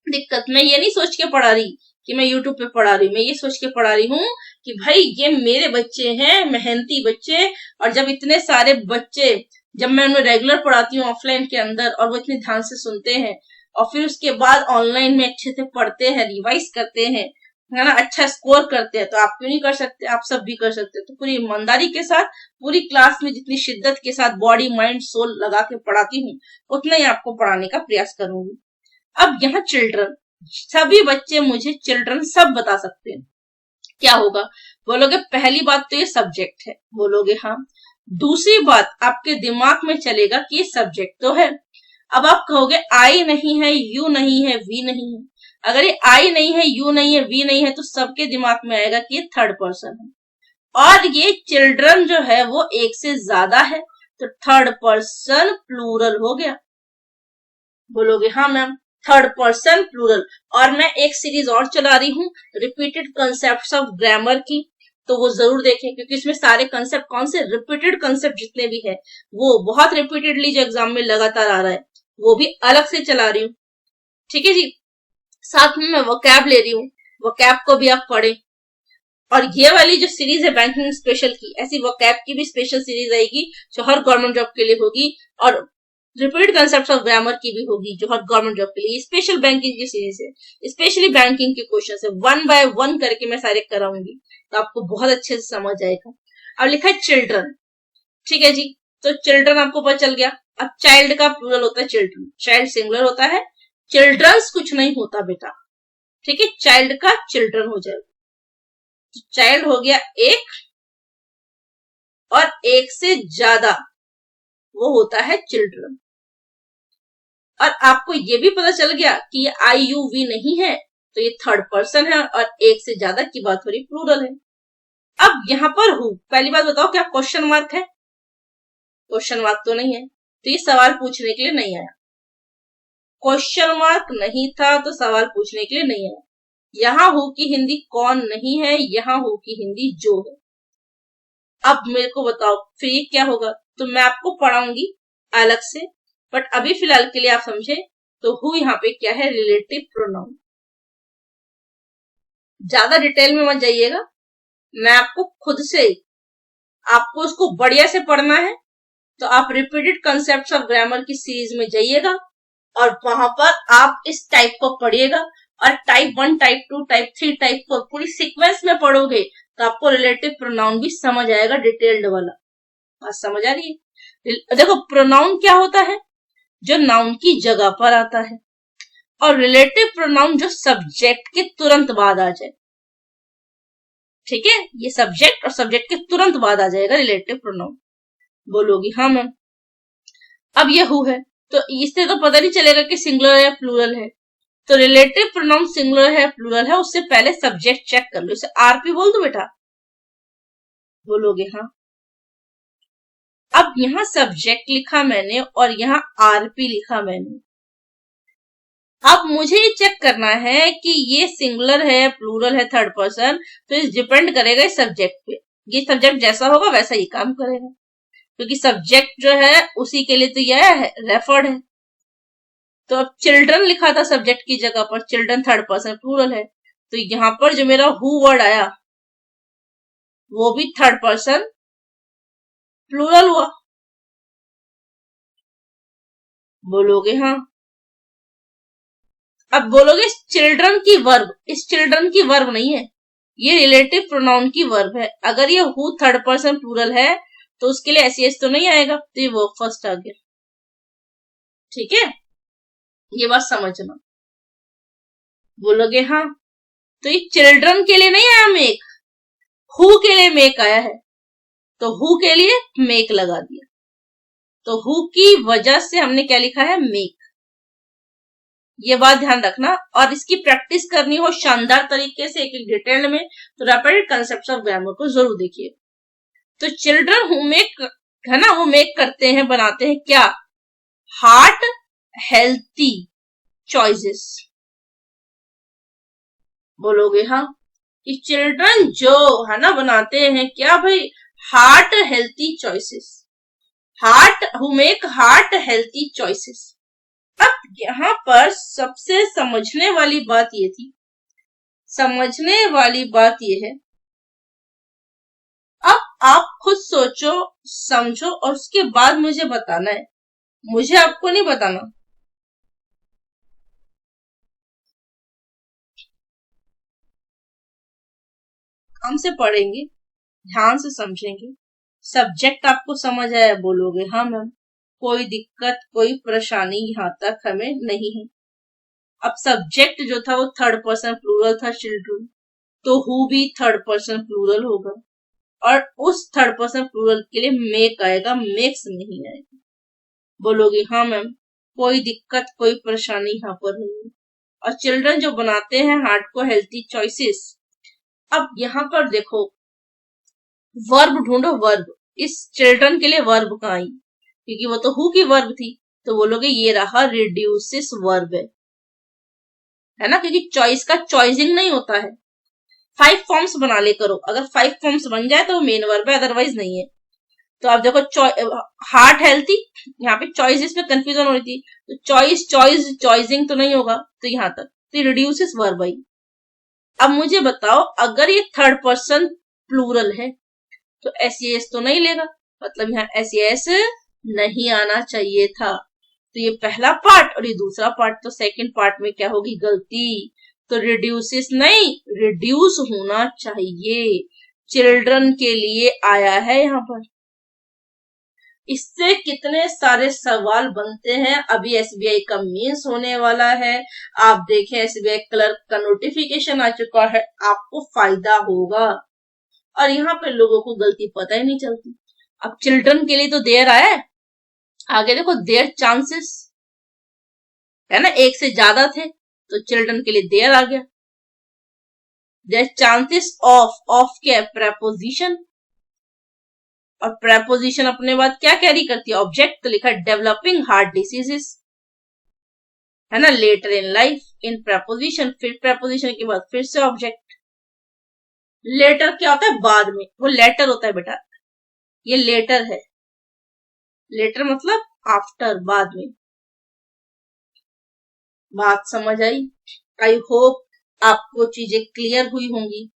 दिक्कत, मैं ये नहीं सोच के पढ़ा रही कि मैं यूट्यूब पे पढ़ा रही हूँ, मैं ये सोच के पढ़ा रही हूँ कि भाई ये मेरे बच्चे हैं, मेहनती बच्चे। और जब इतने सारे बच्चे, जब मैं उन्हें रेगुलर पढ़ाती हूँ ऑफलाइन के अंदर, और वो इतने ध्यान से सुनते हैं और फिर उसके बाद ऑनलाइन में अच्छे से पढ़ते हैं, रिवाइज करते हैं, है ना, अच्छा स्कोर करते हैं, तो आप क्यों नहीं कर सकते, आप सब भी कर सकते हैं। तो पूरी ईमानदारी के साथ, पूरी क्लास में जितनी शिद्दत के साथ बॉडी माइंड सोल लगा के पढ़ाती हूँ, उतना ही आपको पढ़ाने का प्रयास करूंगी। अब यहाँ चिल्ड्रन, सभी बच्चे मुझे चिल्ड्रन सब बता सकते हैं। क्या होगा बोलोगे, पहली बात तो ये सब्जेक्ट है, बोलोगे हाँ। दूसरी बात आपके दिमाग में चलेगा कि ये सब्जेक्ट तो है। अब आप कहोगे आई नहीं है, यू नहीं है, वी नहीं है। अगर ये आई नहीं है, यू नहीं है, वी नहीं है, तो सबके दिमाग में आएगा कि ये थर्ड पर्सन है। और ये चिल्ड्रन जो है वो एक से ज्यादा है, तो थर्ड पर्सन प्लूरल हो गया। बोलोगे हाँ मैम, थर्ड पर्सन प्लूरल। और मैं एक सीरीज और चला रही हूँ, रिपीटेड कंसेप्ट्स ऑफ ग्रामर की, तो वो जरूर देखें, क्योंकि इसमें सारे कंसेप्ट, कौन से रिपीटेड कंसेप्ट जितने भी है, वो बहुत रिपीटेडली जो एग्जाम में लगातार आ रहा है, वो भी अलग से चला रही हूँ। ठीक है जी। साथ में मैं वोकैब ले रही हूँ, वोकैब को भी आप पढ़े। और ये वाली जो सीरीज है बैंकिंग स्पेशल की, ऐसी वोकैब की भी स्पेशल सीरीज आएगी जो हर गवर्नमेंट जॉब के लिए होगी, और रिपीटेड कंसेप्ट ऑफ ग्रामर की भी होगी जो हर गवर्नमेंट जॉब के लिए। स्पेशल बैंकिंग की सीरीज है, स्पेशली बैंकिंग के क्वेश्चन है, 1 बाय 1 करके मैं सारे कराऊंगी, तो आपको बहुत अच्छे से समझ आएगा। अब लिखा है चिल्ड्रन, ठीक है जी, तो चिल्ड्रन आपको पता चल गया। अब चाइल्ड का प्लूरल होता है चिल्ड्रन, चाइल्ड सिंगुलर होता है, चिल्ड्रंस कुछ नहीं होता बेटा, ठीक है, चाइल्ड का चिल्ड्रन हो जाएगा। चाइल्ड हो गया एक, और एक से ज्यादा वो होता है चिल्ड्रन। और आपको ये भी पता चल गया कि ये आई यू वी नहीं है, तो ये थर्ड पर्सन है, और एक से ज्यादा की बात हो रही, प्लूरल है। अब यहां पर हु, पहली बात बताओ, क्या क्वेश्चन मार्क है? क्वेश्चन मार्क तो नहीं है, तो ये सवाल पूछने के लिए नहीं आया। क्वेश्चन मार्क नहीं था तो सवाल पूछने के लिए नहीं आया। यहाँ हु की हिंदी कौन नहीं है, यहाँ हु की हिंदी जो है। अब मेरे को बताओ फिर ये क्या होगा, तो मैं आपको पढ़ाऊंगी अलग से, बट अभी फिलहाल के लिए आप समझे तो हु यहाँ पे क्या है, रिलेटिव प्रोनाउन। ज्यादा डिटेल में मत जाइएगा, मैं आपको खुद से, आपको उसको बढ़िया से पढ़ना है, तो आप रिपीटेड कंसेप्ट्स ऑफ ग्रामर की सीरीज में जाइएगा, और वहां पर आप इस टाइप को पढ़िएगा, और टाइप 1, टाइप 2, टाइप 3, टाइप 4 पूरी सीक्वेंस में पढ़ोगे, तो आपको रिलेटिव प्रोनाउन भी समझ आएगा, डिटेल्ड वाला। बात समझ आ रही है? देखो, प्रोनाउन क्या होता है, जो नाउन की जगह पर आता है, और रिलेटिव प्रोनाउन जो सब्जेक्ट के तुरंत बाद आ जाए। ठीक है, ये सब्जेक्ट और सब्जेक्ट के तुरंत बाद आ जाएगा रिलेटिव प्रोनाउन। बोलोगी हाँ मैम। अब ये हु है, तो इससे तो पता नहीं चलेगा कि सिंगुलर है या प्लूरल है, तो रिलेटिव प्रोनाउन सिंगुलर है प्लूरल है, उससे पहले सब्जेक्ट चेक कर लो। इसे आरपी बोल दो बेटा, बोलोगे हाँ। अब यहाँ सब्जेक्ट लिखा मैंने और यहाँ आरपी लिखा मैंने। अब मुझे ये चेक करना है कि ये सिंगुलर है, प्लूरल है, थर्ड पर्सन, तो इस डिपेंड करेगा इस सब्जेक्ट पे। ये सब्जेक्ट जैसा होगा वैसा ही काम करेगा, क्योंकि सब्जेक्ट जो है उसी के लिए तो यह है, रेफर्ड है। तो अब चिल्ड्रन लिखा था सब्जेक्ट की जगह पर, चिल्ड्रन थर्ड पर्सन प्लूरल है, तो यहां पर जो मेरा हु वर्ड आया वो भी थर्ड पर्सन प्लूरल हुआ। बोलोगे हाँ। अब बोलोगे चिल्ड्रन की वर्ब, इस चिल्ड्रन की वर्ब नहीं है, ये रिलेटिव प्रोनाउन की वर्ब है। अगर ये हु थर्ड पर्सन प्लूरल है तो उसके लिए एस तो नहीं आएगा, तो ये वर्ब फर्स्ट आ गया। ठीक है, ये बात समझना। बोलोगे हाँ, तो ये चिल्ड्रन के लिए नहीं आया मेक, हु के लिए मेक आया है, तो हु के लिए मेक लगा दिया, तो हु की वजह से हमने क्या लिखा है, मेक। ये बात ध्यान रखना, और इसकी प्रैक्टिस करनी हो शानदार तरीके से, एक एक डिटेल में, तो रैपिड कंसेप्ट ऑफ ग्रामर को जरूर देखिए। तो चिल्ड्रन हु मेक, है ना, वो मेक करते हैं, बनाते हैं क्या, हार्ट हेल्थी चॉइसेस। बोलोगे हाँ, कि चिल्ड्रन जो है ना बनाते हैं क्या भाई, heart healthy choices, heart who make heart healthy choices. अब यहाँ पर सबसे समझने वाली बात ये थी, समझने वाली बात ये है, अब आप खुद सोचो समझो और उसके बाद मुझे बताना है, मुझे आपको नहीं बताना। हमसे पढ़ेंगे, ध्यान से समझेंगे, सब्जेक्ट आपको समझ आया, बोलोगे हाँ मैम, कोई दिक्कत कोई परेशानी यहाँ तक हमें नहीं है। अब सब्जेक्ट जो था वो थर्ड पर्सन प्लूरल था चिल्ड्रन, तो हु भी थर्ड पर्सन प्लूरल होगा, और उस थर्ड पर्सन प्लूरल के लिए मेक आएगा, मेक्स नहीं आएगा। बोलोगे हाँ मैम, कोई दिक्कत कोई परेशानी यहाँ पर नहीं है। और चिल्ड्रन जो बनाते हैं हार्ट को हेल्थी चॉइसेस। अब यहाँ पर देखो, वर्ब ढूंढो, वर्ब, इस चिल्ड्रन के लिए वर्ब कहाँ आई, क्योंकि वो तो हु की वर्ब थी, तो बोलोगे ये रहा रिड्यूसिस वर्ब है ना, क्योंकि चॉइस का चॉइसिंग नहीं होता है। 5 फॉर्म्स बना ले करो, अगर 5 फॉर्म्स बन जाए तो वो मेन वर्ब है, अदरवाइज नहीं है। तो आप देखो, हार्ट हेल्थी, यहाँ पे चॉइसेस में कंफ्यूजन हो रही थी, तो चॉइस चॉइस चॉइसिंग तो नहीं होगा, तो यहाँ तक तो रिड्यूसिस वर्ब आई। अब मुझे बताओ, अगर ये थर्ड पर्सन प्लूरल है तो एस तो नहीं लेगा, मतलब यहाँ एस नहीं आना चाहिए था। तो ये पहला पार्ट और ये दूसरा पार्ट, तो सेकंड पार्ट में क्या होगी गलती, तो रिड्यूसिस नहीं, रिड्यूस होना चाहिए, चिल्ड्रन के लिए आया है यहाँ पर। इससे कितने सारे सवाल बनते हैं। अभी एसबीआई का मेंस होने वाला है, आप देखें एसबीआई क्लर्क का नोटिफिकेशन आ चुका है, आपको फायदा होगा। और यहाँ पे लोगों को गलती पता ही नहीं चलती। अब चिल्ड्रन के लिए तो देर आया है, आगे देखो देर चांसेस है ना, एक से ज्यादा थे, तो चिल्ड्रन के लिए देर आ गया। देर चांसेस ऑफ क्या है, प्रेपोजिशन, और प्रेपोजिशन अपने बाद क्या कैरी करती है, ऑब्जेक्ट, तो लिखा डेवलपिंग हार्ट डिसीजेस, है ना, later in life, in preposition, फिर प्रेपोजिशन के बाद फिर से ऑब्जेक्ट। लेटर क्या होता है, बाद में, वो लेटर होता है बेटा, ये लेटर है, लेटर मतलब आफ्टर, बाद में। बात समझ आई? आई होप आपको चीजें क्लियर हुई होंगी।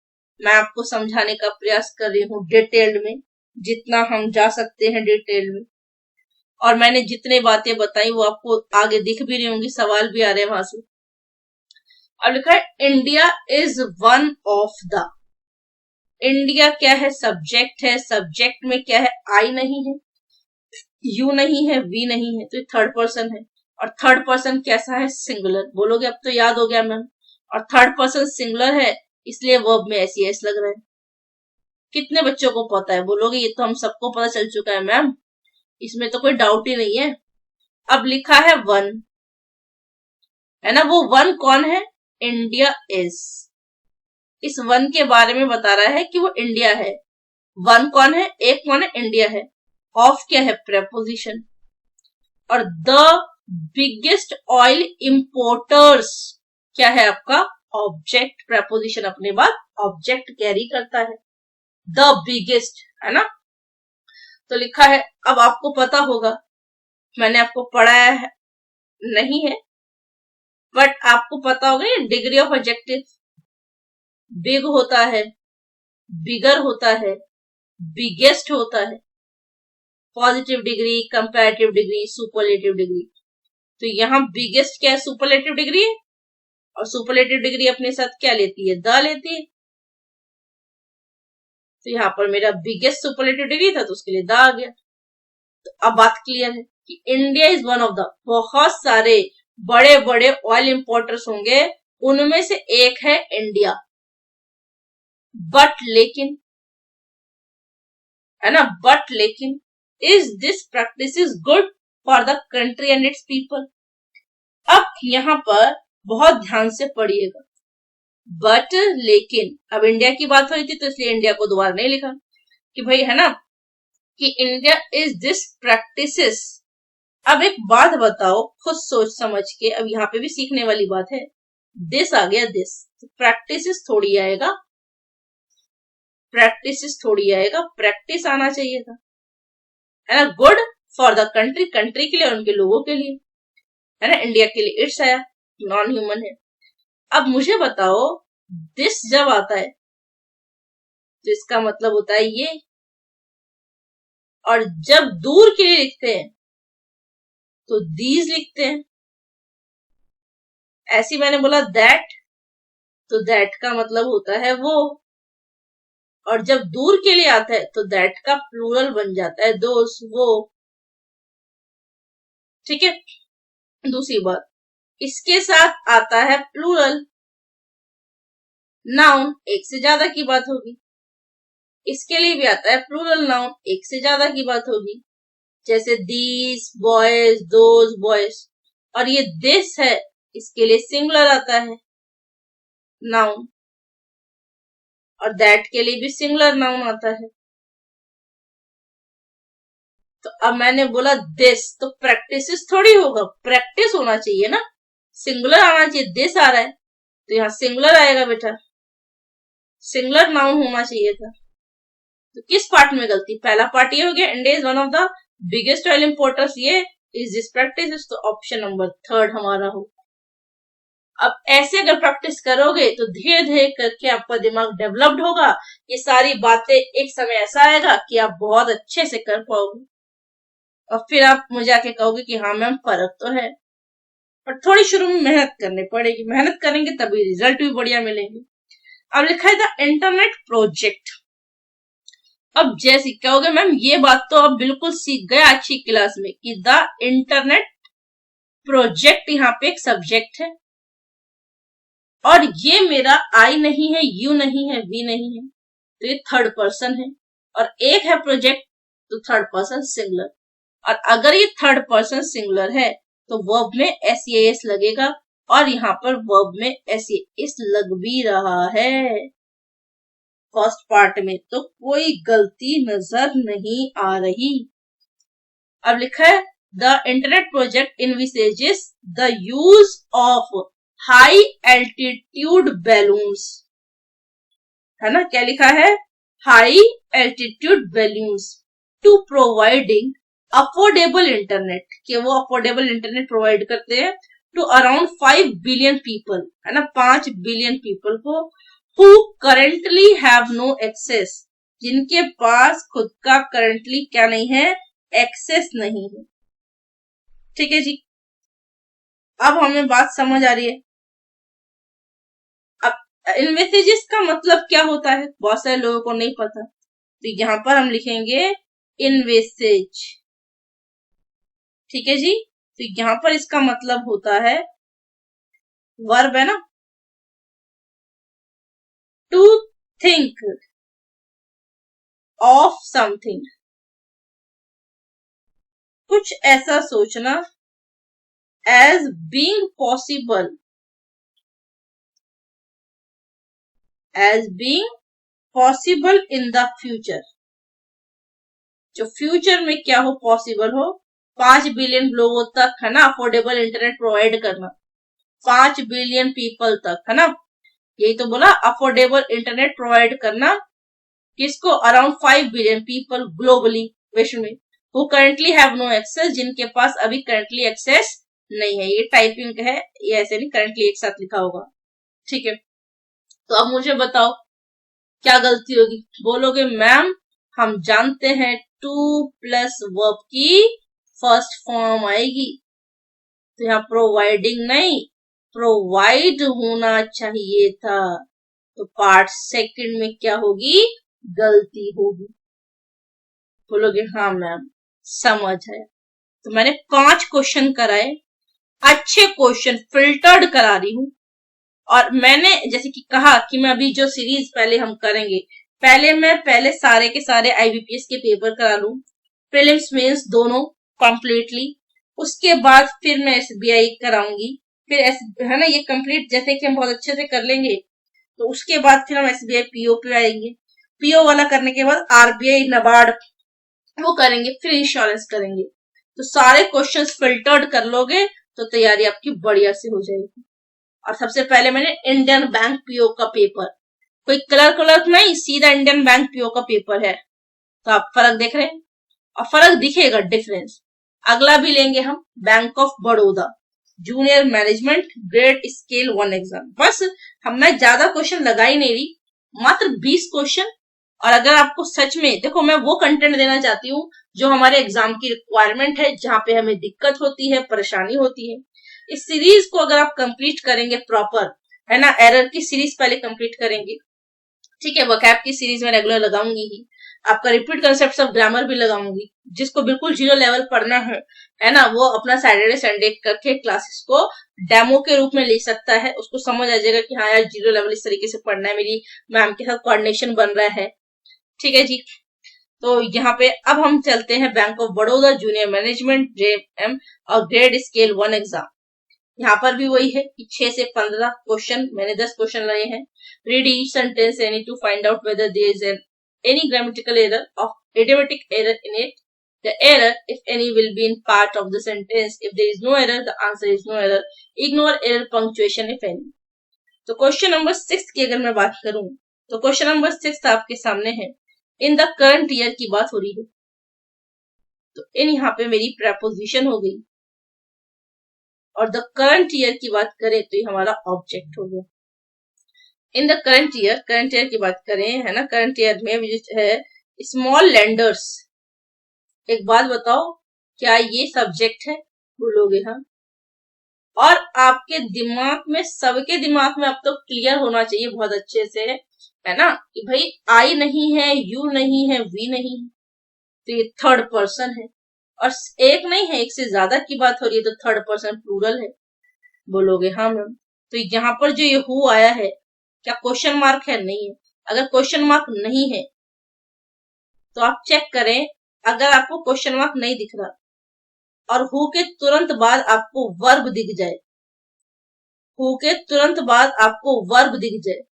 मैं आपको समझाने का प्रयास कर रही हूँ डिटेल्ड में, जितना हम जा सकते हैं डिटेल में, और मैंने जितने बातें बताई वो आपको आगे दिख भी रही होंगी, सवाल भी आ रहे हैं वहां से। और लिखा है India is one of the, India क्या है, सब्जेक्ट है, सब्जेक्ट में क्या है, आई नहीं है, यू नहीं है, वी नहीं है, तो थर्ड पर्सन है, और थर्ड पर्सन कैसा है, सिंगुलर। बोलोगे अब तो याद हो गया मैम, और थर्ड पर्सन सिंगुलर है, इसलिए वर्ब में एस लग रहा है। कितने बच्चों को पता है, बोलोगे ये तो हम सबको पता चल चुका है मैम, इसमें तो कोई डाउट ही नहीं है। अब लिखा है वन, है ना, वो वन कौन है, इंडिया इज, इस वन के बारे में बता रहा है कि वो इंडिया है। वन कौन है, एक कौन है, इंडिया है। ऑफ क्या है, प्रेपोजिशन, और द बिगेस्ट ऑयल इंपोर्टर्स क्या है आपका, ऑब्जेक्ट, प्रेपोजिशन अपने बाद ऑब्जेक्ट कैरी करता है, द बिगेस्ट, है ना। तो लिखा है, अब आपको पता होगा, मैंने आपको पढ़ाया है नहीं है, बट आपको पता होगा डिग्री ऑफ एडजेक्टिव, बिग होता है, बिगर होता है, बिगेस्ट होता है, positive degree, comparative degree, superlative degree. तो यहाँ बिगेस्ट क्या है, सुपरलेटिव डिग्री है, और सुपरलेटिव डिग्री अपने साथ क्या लेती है, द लेती है। तो यहाँ पर मेरा बिगेस्ट सुपरलेटिव डिग्री था, तो उसके लिए द आ गया। तो अब बात क्लियर है कि India is one of the, बहुत सारे बड़े बड़े ऑयल इंपोर्टर्स होंगे, उनमें से एक है इंडिया। बट लेकिन, है ना, बट लेकिन, is this practice is good for the country and it's people, अब यहाँ पर बहुत ध्यान से पढ़िएगा, बट लेकिन अब इंडिया की बात हो रही थी तो इसलिए इंडिया को दोबारा नहीं लिखा कि भाई है ना कि इंडिया इज दिस प्रैक्टिसेस। अब एक बात बताओ खुद सोच समझ के, अब यहाँ पे भी सीखने वाली बात है, दिस आ गया दिस, प्रैक्टिसेस थोड़ी आएगा, प्रैक्टिसेस थोड़ी आएगा, प्रैक्टिस आना चाहिए था, है ना। Good for the country, country के लिए, उनके लोगों के लिए, है ना। इंडिया के लिए इट्स आया, नॉन ह्यूमन है। अब मुझे बताओ दिस जब आता है तो इसका मतलब होता है ये, और जब दूर के लिए लिखते हैं तो दीज लिखते हैं। ऐसी मैंने बोला दैट, तो दैट का मतलब होता है वो, और जब दूर के लिए आता है तो दैट का प्लूरल बन जाता है दोस, वो। ठीक है। दूसरी बात, इसके साथ आता है प्लूरल नाउन, एक से ज्यादा की बात होगी। इसके लिए भी आता है प्लूरल नाउन, एक से ज्यादा की बात होगी, जैसे दीज बॉयज, दोज बॉयज। और ये दिस है, इसके लिए सिंगुलर आता है नाउन, और दैट के लिए भी सिंगुलर नाउन आता है। तो अब मैंने बोला दिस, तो प्रैक्टिस थोड़ी होगा, प्रैक्टिस होना चाहिए ना, सिंगुलर आना चाहिए। दिस आ रहा है तो यहाँ सिंगुलर आएगा बेटा, सिंगुलर नाउन होना चाहिए था। तो किस पार्ट में गलती, पहला पार्ट ये हो गया, India is one of the biggest oil importers, ये इज दिस प्रैक्टिस, तो ऑप्शन नंबर 3 हमारा हो। अब ऐसे अगर प्रैक्टिस करोगे तो धीरे धीरे करके आपका दिमाग डेवलप्ड होगा, ये सारी बातें एक समय ऐसा आएगा कि आप बहुत अच्छे से कर पाओगे, और फिर आप मुझे आके कहोगे कि हाँ मैम फर्क तो है, पर थोड़ी शुरू में मेहनत करनी पड़ेगी, मेहनत करेंगे तभी रिजल्ट भी बढ़िया मिलेंगे। अब लिखा है द इंटरनेट प्रोजेक्ट। अब जैसे कहोगे मैम ये बात तो आप बिल्कुल सीख गए आज की क्लास में कि द इंटरनेट प्रोजेक्ट यहाँ पे एक सब्जेक्ट है, और ये मेरा आई नहीं है, यू नहीं है, वी नहीं है, तो ये थर्ड पर्सन है, और एक है प्रोजेक्ट तो थर्ड पर्सन सिंगुलर। और अगर ये थर्ड पर्सन सिंगुलर है तो वर्ब में एस लगेगा, और यहाँ पर वर्ब में एस लग भी रहा है फर्स्ट पार्ट में, तो कोई गलती नजर नहीं आ रही। अब लिखा है the internet project envisages the use of high altitude balloons, है ना। क्या लिखा है, high altitude balloons to providing affordable internet, कि वो अफोर्डेबल इंटरनेट प्रोवाइड करते हैं टू अराउंड 5 बिलियन पीपल, है ना, 5 बिलियन पीपल को, who currently have no access, जिनके पास खुद का करंटली क्या नहीं है, एक्सेस नहीं है। ठीक है जी, अब हमें बात समझ आ रही है। अब इनमेसेजेस का मतलब क्या होता है, बहुत सारे लोगों को नहीं पता, तो यहाँ पर हम लिखेंगे इनवेसेज। ठीक है जी, तो यहाँ पर इसका मतलब होता है, वर्ब है ना, टू थिंक ऑफ समथिंग, कुछ ऐसा सोचना, as being possible, as being possible in the future, जो फ्यूचर में क्या हो, पॉसिबल हो, 5 बिलियन लोगों तक, है ना, अफोर्डेबल इंटरनेट प्रोवाइड करना 5 बिलियन पीपल तक, है ना। यही तो बोला, अफोर्डेबल इंटरनेट प्रोवाइड करना किसको, अराउंड 5 बिलियन पीपल ग्लोबली, विश्व में, who currently have no access, जिनके पास अभी करंटली एक्सेस नहीं है। ये टाइपिंग है, ये ऐसे नहीं करंटली एक साथ लिखा होगा। ठीक है, तो अब मुझे बताओ क्या गलती होगी, बोलोगे मैम हम जानते हैं 2 प्लस वर्ब की फर्स्ट फॉर्म आएगी, तो यहाँ प्रोवाइडिंग नहीं, प्रोवाइड होना चाहिए था, तो पार्ट सेकंड में क्या होगी, गलती होगी। बोलोगे हाँ मैम समझ है। तो मैंने 5 क्वेश्चन कराए, अच्छे क्वेश्चन फिल्टर्ड करा रही हूं, और मैंने जैसे कि कहा कि मैं अभी जो सीरीज पहले हम करेंगे, पहले सारे के सारे IBPS के पेपर करा लूं, प्रीलिम्स मेंस दोनों कंप्लीटली, उसके बाद फिर मैं एसबीआई कराऊंगी, फिर है ना, ये कंप्लीट जैसे कि हम बहुत अच्छे से कर लेंगे तो उसके बाद फिर हम एसबीआई पीओ पे आएंगे। पीओ वाला करने के बाद आरबीआई नाबार्ड वो करेंगे, फिर इंश्योरेंस करेंगे। तो सारे क्वेश्चंस फिल्टर्ड कर लोगे तो तैयारी आपकी बढ़िया से हो जाएगी। और सबसे पहले मैंने इंडियन बैंक पीओ का पेपर, कोई कलर नहीं, सीधा इंडियन बैंक पीओ का पेपर है। तो आप फर्क देख रहे हैं, और फर्क दिखेगा डिफरेंस। अगला भी लेंगे हम bank of Baroda junior management grade scale 1 exam. बस मैं ज्यादा क्वेश्चन लगा ही नहीं रही, मात्र 20 क्वेश्चन। और अगर आपको सच में, देखो मैं वो कंटेंट देना चाहती हूँ जो हमारे एग्जाम की रिक्वायरमेंट है, जहां पे हमें दिक्कत होती है, परेशानी होती है। इस सीरीज को अगर आप कंप्लीट करेंगे प्रॉपर, है ना, एरर की सीरीज पहले कंप्लीट करेंगे, ठीक है, वोकैब की सीरीज में रेगुलर लगाऊंगी ही, आपका रिपीट कंसेप्ट ऑफ ग्रामर भी लगाऊंगी। जिसको बिल्कुल जीरो लेवल पढ़ना है ना, वो अपना सैटरडे संडे करके क्लासेस को डेमो के रूप में ले सकता है। उसको समझ आ जाएगा कि हाँ यार, जीरो लेवल इस तरीके से पढ़ना है, मेरी मैम के साथ कोऑर्डिनेशन बन रहा है। ठीक है जी। तो यहाँ पे अब हम चलते हैं bank of Baroda junior management JM और ग्रेड स्केल 1 एग्जाम। यहाँ पर भी वही है कि 6 से 15 क्वेश्चन, मैंने 10 क्वेश्चन लिए हैं। Read each sentence any to find out whether there is any grammatical error or idiomatic error in it. The error, if any, will be in part of the sentence. If there is no error, the answer is no error. Ignore error punctuation if any. तो question number 6 की अगर मैं बात करूं तो question number 6 आपके सामने है। इन द करंट ईयर की बात हो रही है, तो इन यहाँ पे मेरी प्रेपोजिशन हो गई, और द करंट ईयर की बात करें तो ये हमारा ऑब्जेक्ट हो गया। इन द करंट ईयर की बात करें, है ना, करंट ईयर में है स्मॉल लैंडर्स। एक बात बताओ, क्या ये सब्जेक्ट है? बोलोगे हाँ। और आपके दिमाग में, सबके दिमाग में अब तो क्लियर होना चाहिए बहुत अच्छे से, है ना, कि भाई आई नहीं है, यू नहीं है, वी नहीं है, तो ये थर्ड पर्सन है। और एक नहीं है, एक से ज्यादा की बात हो रही है, तो थर्ड पर्सन प्लूरल है। बोलोगे हाँ मैम। तो यहाँ पर जो ये हु आया है, क्या क्वेश्चन मार्क है? नहीं है। अगर क्वेश्चन मार्क नहीं है तो आप चेक करें, अगर आपको क्वेश्चन मार्क नहीं दिख रहा और हु के तुरंत बाद आपको वर्ब दिख जाए, हु के तुरंत बाद आपको वर्ब दिख जाए,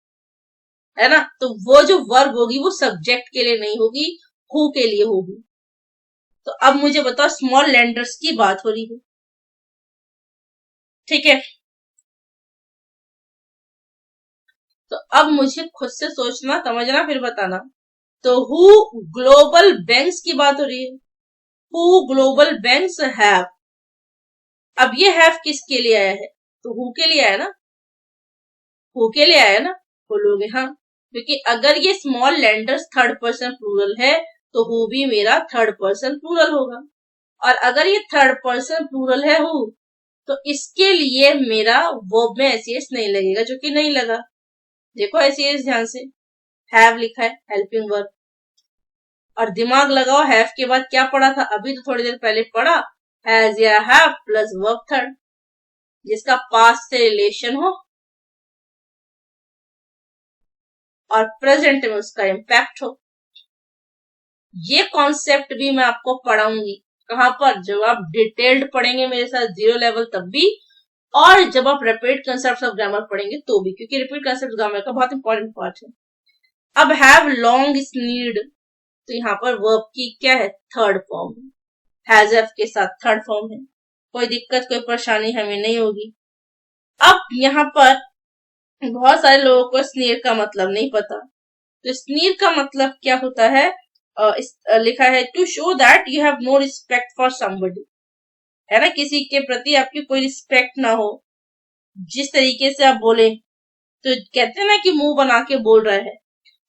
है ना, तो वो जो वर्ब होगी वो सब्जेक्ट के लिए नहीं होगी, हु के लिए होगी। तो अब मुझे बताओ, स्मॉल लैंडर्स की बात हो रही है, ठीक है। तो अब मुझे खुद से सोचना, समझना, फिर बताना। तो हु ग्लोबल बैंक्स की बात हो रही है, हु ग्लोबल बैंक्स हैव। अब ये हैव किसके लिए आया है? तो हु के लिए आया ना, हु के लिए आया ना। बोलोगे हाँ, क्योंकि अगर ये small lenders third person plural है तो हु भी मेरा थर्ड पर्सन प्लूरल होगा। और अगर ये थर्ड पर्सन प्लूरल है हु, तो इसके लिए मेरा वर्ब में एसईएस नहीं लगेगा, जो कि नहीं लगा। देखो एसईएस ध्यान से, हैव लिखा है, हेल्पिंग वर्ब। और दिमाग लगाओ, हैव के बाद क्या पढ़ा था? अभी तो थोड़ी देर पहले पढ़ा, हैज या हैव प्लस वर्ब थर्ड, जिसका पास्ट से रिलेशन हो और प्रेजेंट में उसका इम्पैक्ट हो। ये कॉन्सेप्ट भी मैं आपको पढ़ाऊंगी। कहां पर? जब आप डिटेल्ड पढ़ेंगे मेरे साथ जीरो लेवल तब भी, और जब आप रिपीट कंसेप्ट ऑफ ग्रामर पढ़ेंगे तो भी, क्योंकि रिपीट कंसेप्ट ग्रामर का बहुत इंपॉर्टेंट पार्ट है। अब हैव लॉन्ग स्नीड, तो यहाँ पर वर्ब की क्या है? थर्ड फॉर्म है, हैज एफ के साथ थर्ड फॉर्म है। कोई दिक्कत, कोई परेशानी हमें नहीं होगी। अब यहाँ पर बहुत सारे लोगों को स्नीर का मतलब नहीं पता। तो स्नीर का मतलब क्या होता है? लिखा है to show that you have no respect for somebody, है ना, किसी के प्रति आपकी कोई रिस्पेक्ट ना हो, जिस तरीके से आप बोले। तो कहते हैं ना कि मुंह बना के बोल रहा है,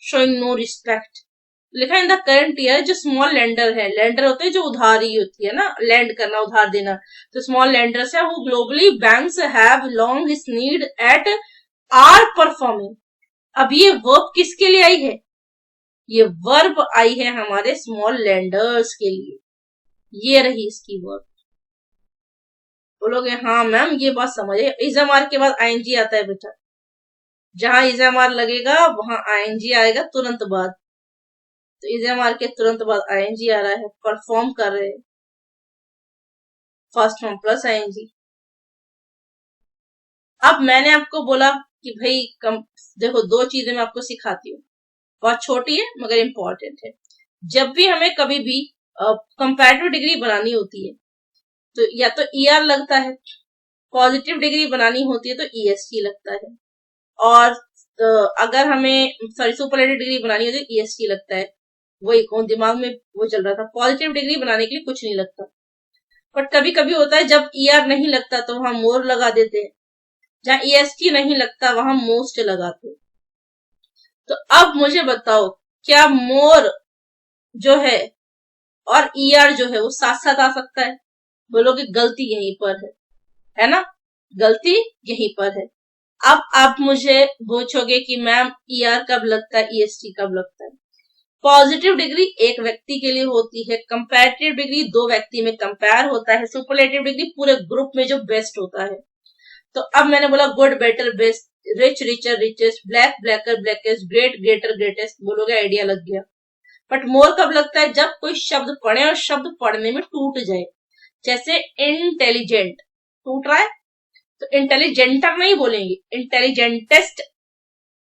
शोइंग नो रिस्पेक्ट। लिखा इन द करंट ईयर, जो स्मॉल लेंडर है, लेंडर होते हैं जो उधारी होती है ना, लैंड करना, उधार देना, तो स्मॉल लेंडर्स है वो globally banks have long his need at are performing. अब ये वर्ब किसके लिए आई है? ये वर्ब आई है हमारे स्मॉल लेंडर्स के लिए। ये रही इसकी वर्ब। बोलोगे हाँ मैम ये बात समझे। इजमार के बाद आईएनजी आता है बेटा, जहां इजमार लगेगा वहां आईएनजी आएगा तुरंत बाद। तो इजमार के तुरंत बाद आईएनजी आ रहा है, परफॉर्म कर रहे हैं। First form plus ING. अब मैंने आपको बोला कि भाई देखो दो चीजें मैं आपको सिखाती हूँ, बहुत छोटी है मगर इम्पोर्टेंट है। जब भी हमें कभी भी कंपैरेटिव डिग्री बनानी होती है तो या तो ईआर लगता है, पॉजिटिव डिग्री बनानी होती है तो ईएसटी लगता है, और अगर हमें सुपरलेटिव डिग्री बनानी होती है तो ईएसटी लगता है। वही कौन दिमाग में वो चल रहा था, पॉजिटिव डिग्री बनाने के लिए कुछ नहीं लगता। बट कभी कभी होता है जब ईआर नहीं लगता तो वहां मोर लगा देते हैं, जहां ईएसटी नहीं लगता वहां मोस्ट लगाते हैं। तो अब मुझे बताओ, क्या मोर जो है और ईआर जो है वो साथ साथ आ सकता है? बोलोगे गलती यहीं पर है ना, गलती यहीं पर है। अब आप मुझे पूछोगे कि मैम ईआर कब लगता है, ईएसटी कब लगता है? पॉजिटिव डिग्री एक व्यक्ति के लिए होती है, कंपैरेटिव डिग्री दो व्यक्ति में कंपेयर होता है, सुपरलेटिव डिग्री पूरे ग्रुप में जो बेस्ट होता है। तो अब मैंने बोला good better best, rich richer richest, black blacker blackest, great greater greatest, बोलोगे आइडिया लग गया। बट मोर कब लगता है? जब कोई शब्द पढ़े और शब्द पढ़ने में टूट जाए, जैसे इंटेलिजेंट टूट रहा है तो इंटेलिजेंटर नहीं बोलेंगे, इंटेलिजेंटेस्ट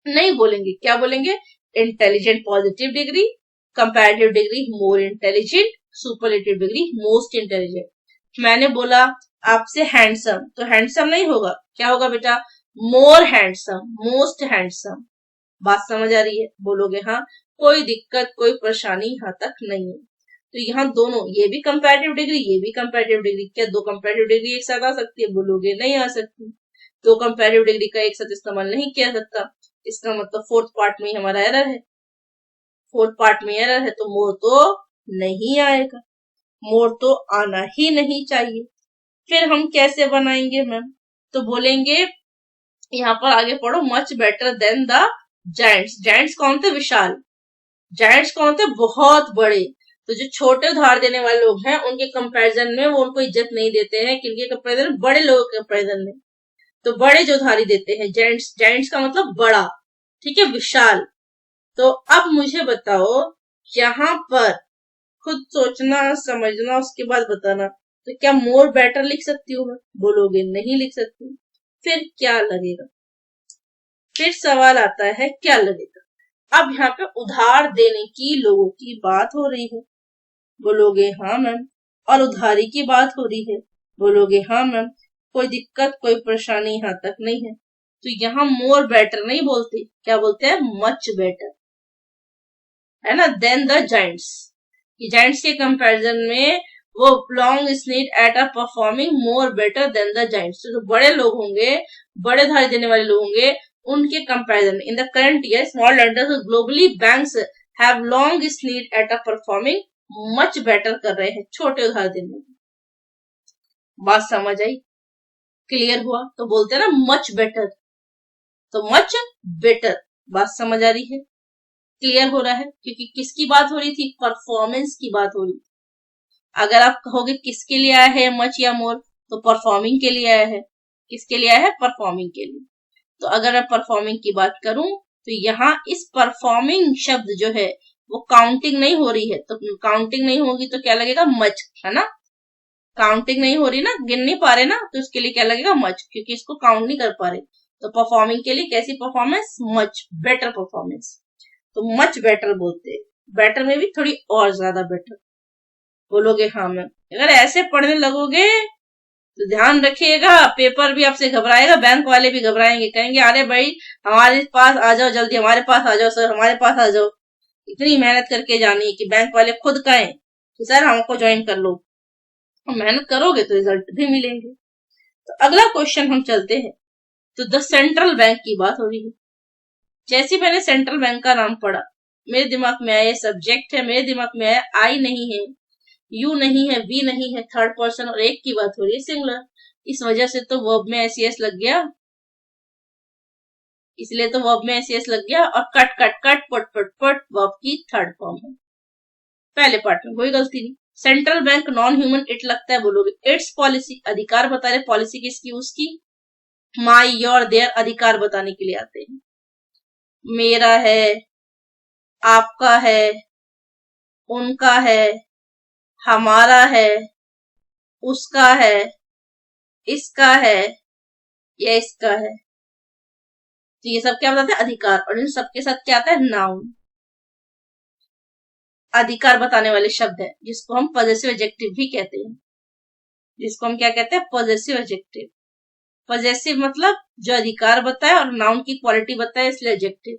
नहीं बोलेंगे, क्या बोलेंगे? Intelligent positive degree, comparative degree more intelligent, superlative degree most intelligent. मैंने बोला आपसे हैंडसम, तो हैंडसम नहीं होगा, क्या होगा बेटा? मोर हैंडसम, मोस्ट हैंडसम। बात समझ आ रही है? बोलोगे हाँ, कोई दिक्कत कोई परेशानी यहां तक नहीं है। तो यहाँ दोनों, ये भी कंपैरेटिव डिग्री ये भी कंपैरेटिव डिग्री, क्या दो कंपैरेटिव डिग्री एक साथ आ सकती है? बोलोगे नहीं आ सकती। दो कंपैरेटिव डिग्री का एक साथ इस्तेमाल नहीं किया सकता, इसका मतलब फोर्थ पार्ट में ही हमारा एरर है। फोर्थ पार्ट में एरर है तो मोर तो नहीं आएगा, मोर तो आना ही नहीं चाहिए। फिर हम कैसे बनाएंगे मैम? तो बोलेंगे यहाँ पर आगे पढ़ो, much better than the giants. Giants कौन थे? विशाल। जायंट्स कौन थे? बहुत बड़े। तो जो छोटे उधार देने वाले लोग हैं उनके कंपैरिजन में वो उनको इज्जत नहीं देते हैं, किनके कंपैरिजन? बड़े लोगों के कंपैरिजन में। तो बड़े जो उधारी देते हैं जायंट्स, जायंट्स का मतलब बड़ा, ठीक है, विशाल। तो अब मुझे बताओ, यहाँ पर खुद सोचना समझना उसके बाद बताना, तो क्या मोर बेटर लिख सकती हूँ मैं? बोलोगे नहीं लिख सकती। फिर क्या लगेगा? फिर सवाल आता है क्या लगेगा? अब यहाँ पे उधार देने की लोगों की बात हो रही है, बोलोगे हाँ मैम, और उधारी की बात हो रही है, बोलोगे हाँ मैम, कोई दिक्कत कोई परेशानी यहाँ तक नहीं है। तो यहाँ मोर बेटर नहीं बोलते, क्या बोलते हैं? मच बेटर, है ना, देन द जायंट्स। जायंट्स के कंपैरिजन में वो long sneed at a performing more better than the giants. तो बड़े लोग होंगे, बड़े धारी देने वाले लोग होंगे, उनके कंपैरिजन में in the current year small lenders globally banks have long sneed at a performing much better कर रहे हैं छोटे उधार देने में। बात समझ आई? क्लियर हुआ? तो बोलते हैं ना मच बेटर, तो मच बेटर। बात समझ आ रही है? क्लियर हो रहा है? क्योंकि किसकी बात हो रही थी? परफॉर्मेंस की बात हो रही थी। अगर आप कहोगे किसके लिए आया है मच या मोर, तो परफॉर्मिंग के लिए आया है। किसके लिए आया है? परफॉर्मिंग के लिए। तो अगर मैं परफॉर्मिंग की बात करूं तो यहाँ इस परफॉर्मिंग शब्द जो है वो काउंटिंग नहीं हो रही है, तो काउंटिंग नहीं होगी तो क्या लगेगा? मच, है ना। काउंटिंग नहीं हो रही ना, गिन नहीं पा रहे ना, तो इसके लिए क्या लगेगा? मच, क्योंकि इसको काउंट नहीं कर पा रहे। तो परफॉर्मिंग के लिए कैसी परफॉर्मेंस? Much better performance. तो मच बेटर बोलते हैं, बेटर में भी थोड़ी और ज्यादा बेटर। बोलोगे हाँ मैम। अगर ऐसे पढ़ने लगोगे तो ध्यान रखिएगा, पेपर भी आपसे घबराएगा, बैंक वाले भी घबराएंगे, कहेंगे अरे भाई हमारे पास आ जाओ, जल्दी हमारे पास आ जाओ सर, हमारे पास आ जाओ। इतनी मेहनत करके जानी है कि बैंक वाले खुद कहें कि सर हमको ज्वाइन कर लो। मेहनत करोगे तो रिजल्ट भी मिलेंगे। तो अगला क्वेश्चन हम चलते हैं। तो द सेंट्रल बैंक की बात हो रही है। जैसे मैंने सेंट्रल बैंक का नाम पढ़ा, मेरे दिमाग में आया सब्जेक्ट है, मेरे दिमाग में आया आई नहीं है, यू नहीं है, वी नहीं है, थर्ड पर्सन और एक की बात हो रही है सिंगुलर। इस वजह से तो वर्ब में एस लग गया, इसलिए तो वर्ब में एस लग गया। और कट कट कट पट पट पट वर्ब की थर्ड फॉर्म है। पहले पार्ट में कोई गलती नहीं। Central bank non human it लगता है, बोलोगे इट्स पॉलिसी, अधिकार बता रहे, पॉलिसी किसकी? उसकी। माई योर देयर अधिकार बताने के लिए आते हैं। मेरा है, आपका है, उनका है, हमारा है, उसका है, इसका है या इसका है। तो ये सब क्या बताते हैं? अधिकार। और इन सबके साथ क्या आता है? नाउन। अधिकार बताने वाले शब्द है जिसको हम पॉजेसिव एडजेक्टिव भी कहते हैं, जिसको हम क्या कहते हैं? Possessive adjective. पॉजेसिव मतलब जो अधिकार बताए और नाउन की क्वालिटी बताए, इसलिए एडजेक्टिव।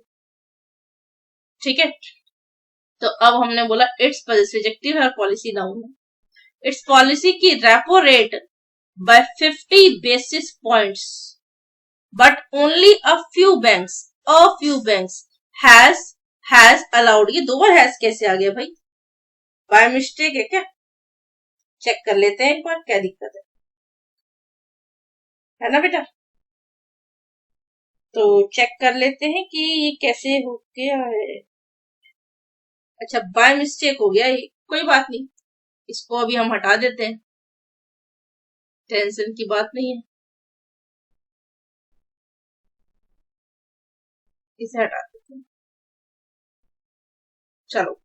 ठीक है, तो अब हमने बोला इट्स पॉजेसिव एडजेक्टिव है और पॉलिसी नाउन है। इट्स पॉलिसी की repo rate by 50 basis points, but only a few banks has allowed। ये 2 बार हैज कैसे आ गया भाई? बाय मिस्टेक है क्या? चेक कर लेते हैं एक बार, क्या दिक्कत है ना बेटा? तो चेक कर लेते हैं कि ये कैसे हो गया है। अच्छा, बाय मिस्टेक हो गया ये, कोई बात नहीं, इसको अभी हम हटा देते हैं, टेंशन की बात नहीं है, इसे हटा देते हैं। चलो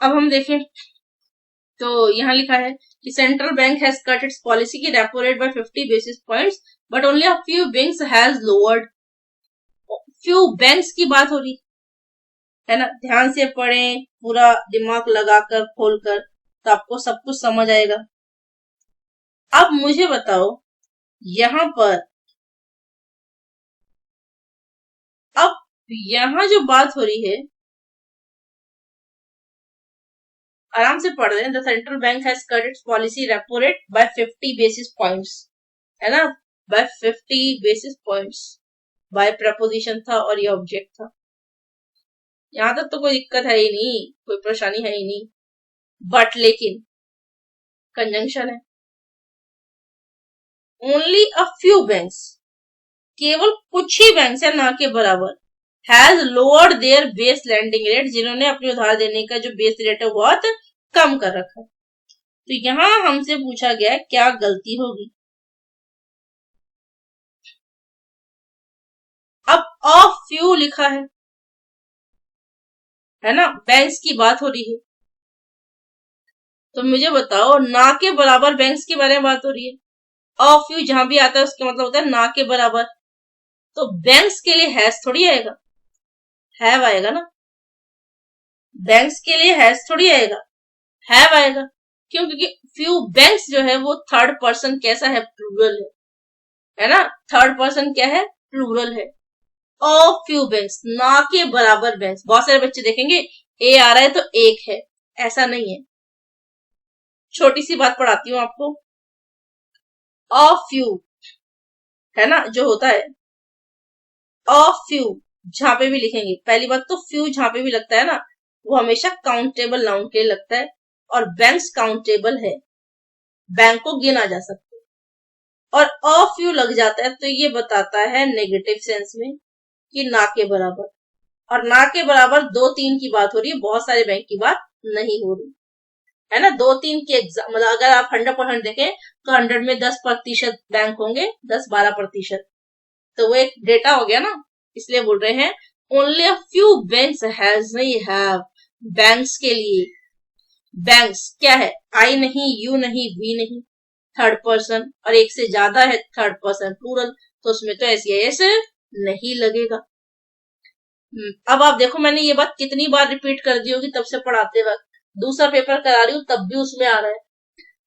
अब हम देखें, तो यहाँ लिखा है कि central bank has cut its policy की repo rate by 50 basis points, but only a few banks has lowered. Few banks की बात हो रही है ना, ध्यान से पढ़ें, पूरा दिमाग लगाकर खोलकर, तो आपको सब कुछ समझ आएगा। अब मुझे बताओ, यहाँ पर अब यहाँ जो बात हो रही है, आराम से पढ़ रहे हैं। The central bank has cut its policy repo rate by 50 basis points, है ना, by 50 basis points. By preposition था और ये ऑब्जेक्ट था। यहां तक तो कोई दिक्कत है ही नहीं, कोई परेशानी है ही नहीं, बट लेकिन कंजंक्शन है। ओनली अ फ्यू बैंक्स, केवल कुछ ही बैंक है, ना के बराबर, has lowered there base landing rate, जिन्होंने अपने उधार देने का जो बेस रेट है बहुत कम कर रखा। तो यहां हमसे पूछा गया क्या गलती होगी। अब अ फ्यू लिखा है ना, बैंक्स की बात हो रही है, तो मुझे बताओ ना के बराबर बैंक्स के बारे में बात हो रही है। अ फ्यू जहां भी आता है उसका मतलब होता है ना के बराबर, तो बैंक्स के लिए हैज थोड़ी आएगा, हैव आएगा ना। बैंक्स के लिए हैज थोड़ी आएगा, हैव आएगा। क्यों? क्योंकि फ्यू बैंक्स जो है वो थर्ड पर्सन कैसा है? प्लूरल है ना, थर्ड पर्सन क्या है? प्लूरल है। अ फ्यू बैंक्स, ना के बराबर बैंक्स। बहुत सारे बच्चे देखेंगे ए आ रहा है तो एक है, ऐसा नहीं है। छोटी सी बात पढ़ाती हूँ आपको। अ फ्यू है ना जो होता है, अ फ्यू जहां पे भी लिखेंगे, पहली बात तो फ्यू जहां पे भी लगता है ना, वो हमेशा काउंटेबल नाउन के लिए लगता है, और बैंक्स काउंटेबल है, बैंक को गिना जा सकता है। और अ फ्यू लग जाता है तो ये बताता है नेगेटिव सेंस में कि ना के बराबर, और ना के बराबर 2-3 की बात हो रही है, बहुत सारे बैंक की बात नहीं हो रही है ना। 2-3 के एग्जाम, मतलब अगर आप 100% देखें तो 100 में 10% बैंक होंगे, 10-12%, तो वो एक डेटा हो गया ना, इसलिए बोल रहे हैं only a few banks has, नहीं हैव। बैंक्स के लिए, बैंक्स क्या है? आई नहीं, यू नहीं, वी नहीं, थर्ड पर्सन, और एक से ज्यादा है थर्ड पर्सन प्लूरल, तो उसमें तो एस नहीं लगेगा। अब आप देखो मैंने ये बात कितनी बार रिपीट कर दी होगी तब से पढ़ाते वक्त, दूसरा पेपर करा रही हूँ तब भी उसमें आ रहा है,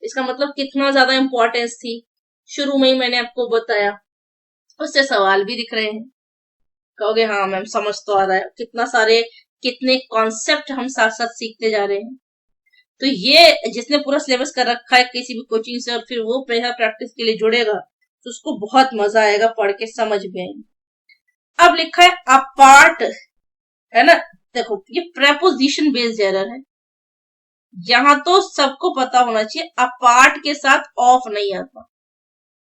इसका मतलब कितना ज्यादा इंपॉर्टेंस थी। शुरू में ही मैंने आपको बताया, उससे सवाल भी दिख रहे हैं, कहोगे हाँ मैम समझ तो आ रहा है, कितना सारे, कितने कॉन्सेप्ट हम साथ साथ सीखते जा रहे हैं। तो ये जिसने पूरा सिलेबस कर रखा है किसी भी कोचिंग से, और फिर वो प्रैक्टिस के लिए जुड़ेगा, तो उसको बहुत मजा आएगा, पढ़ के समझ में आएगी। अब लिखा है अपार्ट, है ना, देखो ये प्रेपोजिशन बेस्ड एरर है, यहां तो सबको पता होना चाहिए अपार्ट के साथ ऑफ नहीं आता,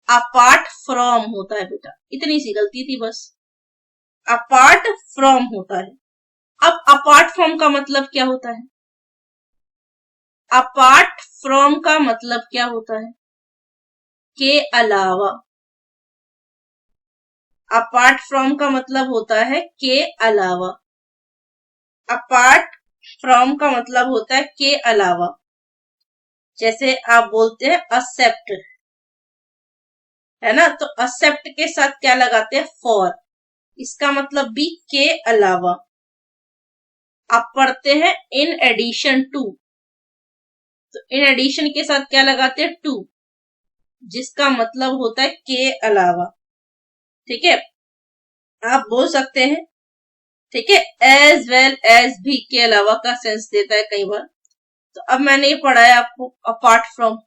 अपार्ट फ्रॉम होता है बेटा, इतनी सी गलती थी बस, अपार्ट फ्रॉम होता है। अब अपार्ट फ्रॉम का मतलब क्या होता है? अपार्ट फ्रॉम का मतलब क्या होता है? के अलावा। अपार्ट फ्रॉम का मतलब होता है के अलावा, अपार्ट फ्रॉम का मतलब होता है के अलावा। जैसे आप बोलते हैं एक्सेप्ट, है ना, तो एक्सेप्ट के साथ क्या लगाते हैं, फॉर। इसका मतलब भी के अलावा। आप पढ़ते हैं इन एडिशन टू, तो इन एडिशन के साथ क्या लगाते हैं, टू, जिसका मतलब होता है के अलावा। ठीक है, आप बोल सकते हैं, ठीक है, एज वेल एज भी के अलावा का सेंस देता है कई बार। तो अब मैंने ये पढ़ा है आपको अपार्ट फ्रॉम,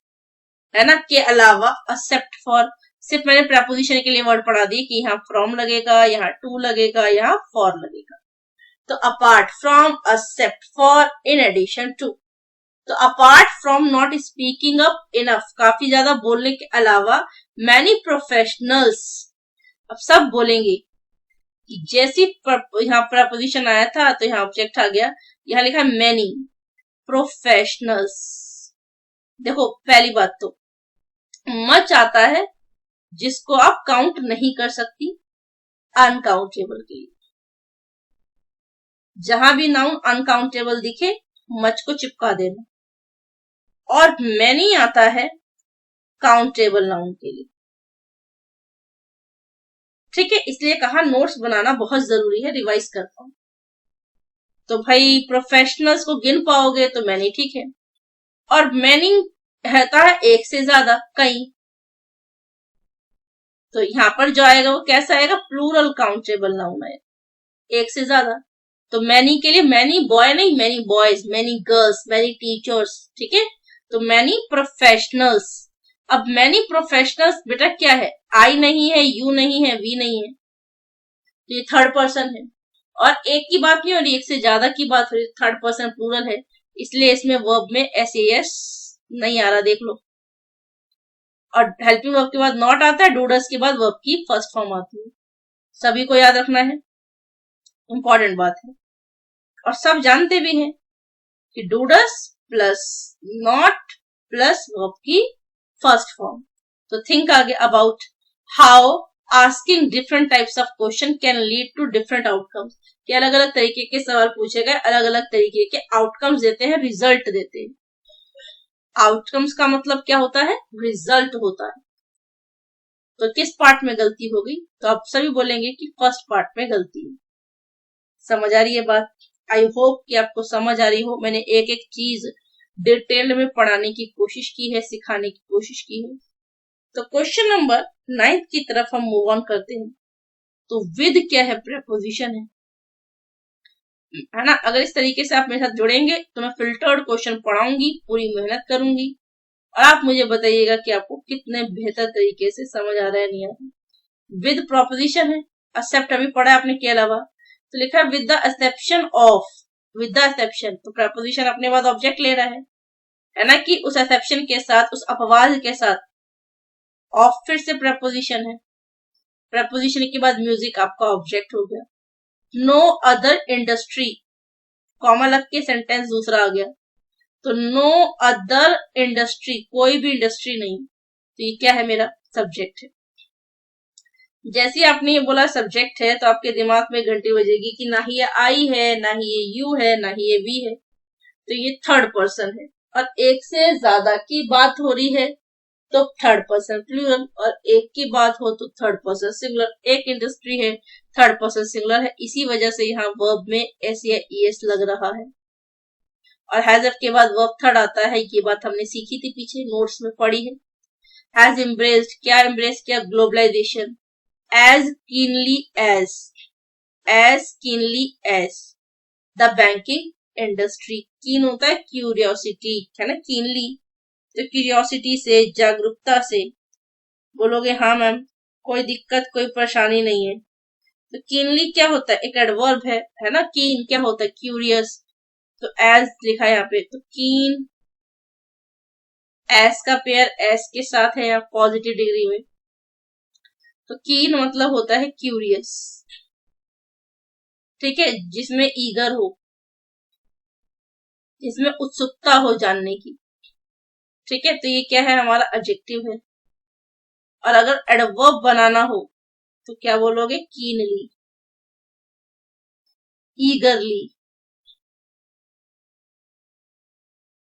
है ना, के अलावा, एक्सेप्ट फॉर, सिर्फ मैंने प्रपोजिशन के लिए वर्ड पढ़ा दी कि यहाँ फ्रॉम लगेगा, यहाँ टू लगेगा, यहाँ फॉर लगेगा। तो apart from, except for, in addition to. तो apart from not speaking up enough, काफी ज्यादा बोलने के अलावा, मैनी प्रोफेशनल्स, अब सब बोलेंगे कि जैसी यहाँ प्रपोजिशन आया था तो यहाँ ऑब्जेक्ट आ गया, यहाँ लिखा मैनी प्रोफेशनल्स। देखो पहली बात तो मच आता है जिसको आप काउंट नहीं कर सकती, अनकाउंटेबल के लिए। जहां भी नाउन अनकाउंटेबल दिखे मच को चिपका देना। और मैनी आता है काउंटेबल नाउन के लिए। ठीक है, इसलिए कहा नोट्स बनाना बहुत जरूरी है। रिवाइज करता हूं तो भाई प्रोफेशनल्स को गिन पाओगे तो मैनी ठीक है, और मैनी रहता है एक से ज्यादा, कई, तो यहां पर जो आएगा वो कैसा आएगा, प्लूरल काउंटेबल नाउन आएगा, एक से ज्यादा। तो मैनी के लिए मैनी बॉय नहीं, many boys, many girls, many teachers. ठीक है, तो मैनी प्रोफेशनल्स। अब मैनी प्रोफेशनल्स बेटा क्या है, आई नहीं है, यू नहीं है, वी नहीं है, तो ये थर्ड पर्सन है। और एक की बात नहीं हो रही, एक से ज्यादा की बात हो रही, थर्ड पर्सन प्लूरल है, इसलिए इसमें वर्ब में एस नहीं आ रहा, देख लो। और हेल्पिंग वर्ब के बाद नॉट आता है, डूडस के बाद वर्ब की फर्स्ट फॉर्म आती है। सभी को याद रखना है, इंपॉर्टेंट बात है। और सब जानते भी हैं कि does plus not plus verb की फर्स्ट फॉर्म। तो थिंक आगे about how asking different types of question can lead to different outcomes, कि अलग अलग तरीके के सवाल पूछे गए, अलग अलग तरीके के आउटकम्स देते हैं, रिजल्ट देते हैं। आउटकम्स का मतलब क्या होता है, रिजल्ट होता है। तो किस पार्ट में गलती हो गई, तो आप सभी बोलेंगे कि फर्स्ट पार्ट में गलती है। समझ आ रही है बात? आई होप कि आपको समझ आ रही हो। मैंने एक एक चीज डिटेल में पढ़ाने की कोशिश की है, सिखाने की कोशिश की है। तो क्वेश्चन नंबर 9 की तरफ हम मूव ऑन करते हैं। तो विद क्या है, प्रेपोजिशन है ना। अगर इस तरीके से आप मेरे साथ जुड़ेंगे तो मैं फिल्टर्ड क्वेश्चन पढ़ाऊंगी, पूरी मेहनत करूंगी, और आप मुझे बताइएगा कि आपको कितने बेहतर तरीके से समझ आ रहा है, नहीं आ रहा। विद प्रोपोजिशन है, एक्सेप्ट अभी पढ़ा आपने के अलावा, तो लिखा है with the exception of, with the exception, तो प्रेपोजिशन अपने बाद ऑब्जेक्ट ले रहा है ना, कि उस एक्सेप्शन के साथ, उस अपवाद के साथ। ऑफ फिर से प्रेपोजिशन है, प्रेपोजिशन के बाद म्यूजिक आपका ऑब्जेक्ट हो गया। नो अदर इंडस्ट्री, कॉमा लग के सेंटेंस दूसरा आ गया, तो नो अदर इंडस्ट्री, कोई भी इंडस्ट्री नहीं, तो ये क्या है, मेरा सब्जेक्ट है। जैसे आपने ये बोला सब्जेक्ट है, तो आपके दिमाग में घंटी बजेगी कि ना ही ये आई है, ना ही ये यू है, ना ही ये वी है, तो ये थर्ड पर्सन है। और एक से ज्यादा की बात हो रही है तो थर्ड पर्सन प्लूरल, और एक की बात हो तो थर्ड पर्सन सिंगुलर। एक इंडस्ट्री है, थर्ड पर्सन सिंगुलर है, इसी वजह से यहाँ वर्ब में एस या ईएस लग रहा है। और हैज के बाद वर्ब थर्ड आता है, ये बात हमने सीखी थी पीछे, नोट्स में पढ़ी है। हैज एम्ब्रेस्ड, क्या एम्ब्रेस किया, globalisation. as keenly as keenly as the banking industry, कीन होता है क्यूरियोसिटी, है ना, कीनली, तो क्यूरियोसिटी से, जागरूकता से। बोलोगे हाँ मैम, कोई दिक्कत, कोई परेशानी नहीं है। तो कीनली क्या होता है, एक एडवर्ब है ना। कीन क्या होता है, क्यूरियस, तो एज लिखा है यहाँ पे, तो कीन, एस का पेयर एस के साथ है यहाँ पॉजिटिव डिग्री में, तो कीन मतलब होता है क्यूरियस। ठीक है, जिसमें ईगर हो, जिसमें उत्सुकता हो जानने की। ठीक है, तो ये क्या है, हमारा एडजेक्टिव है। और अगर एडवर्ब बनाना हो तो क्या बोलोगे, कीनली, ईगरली।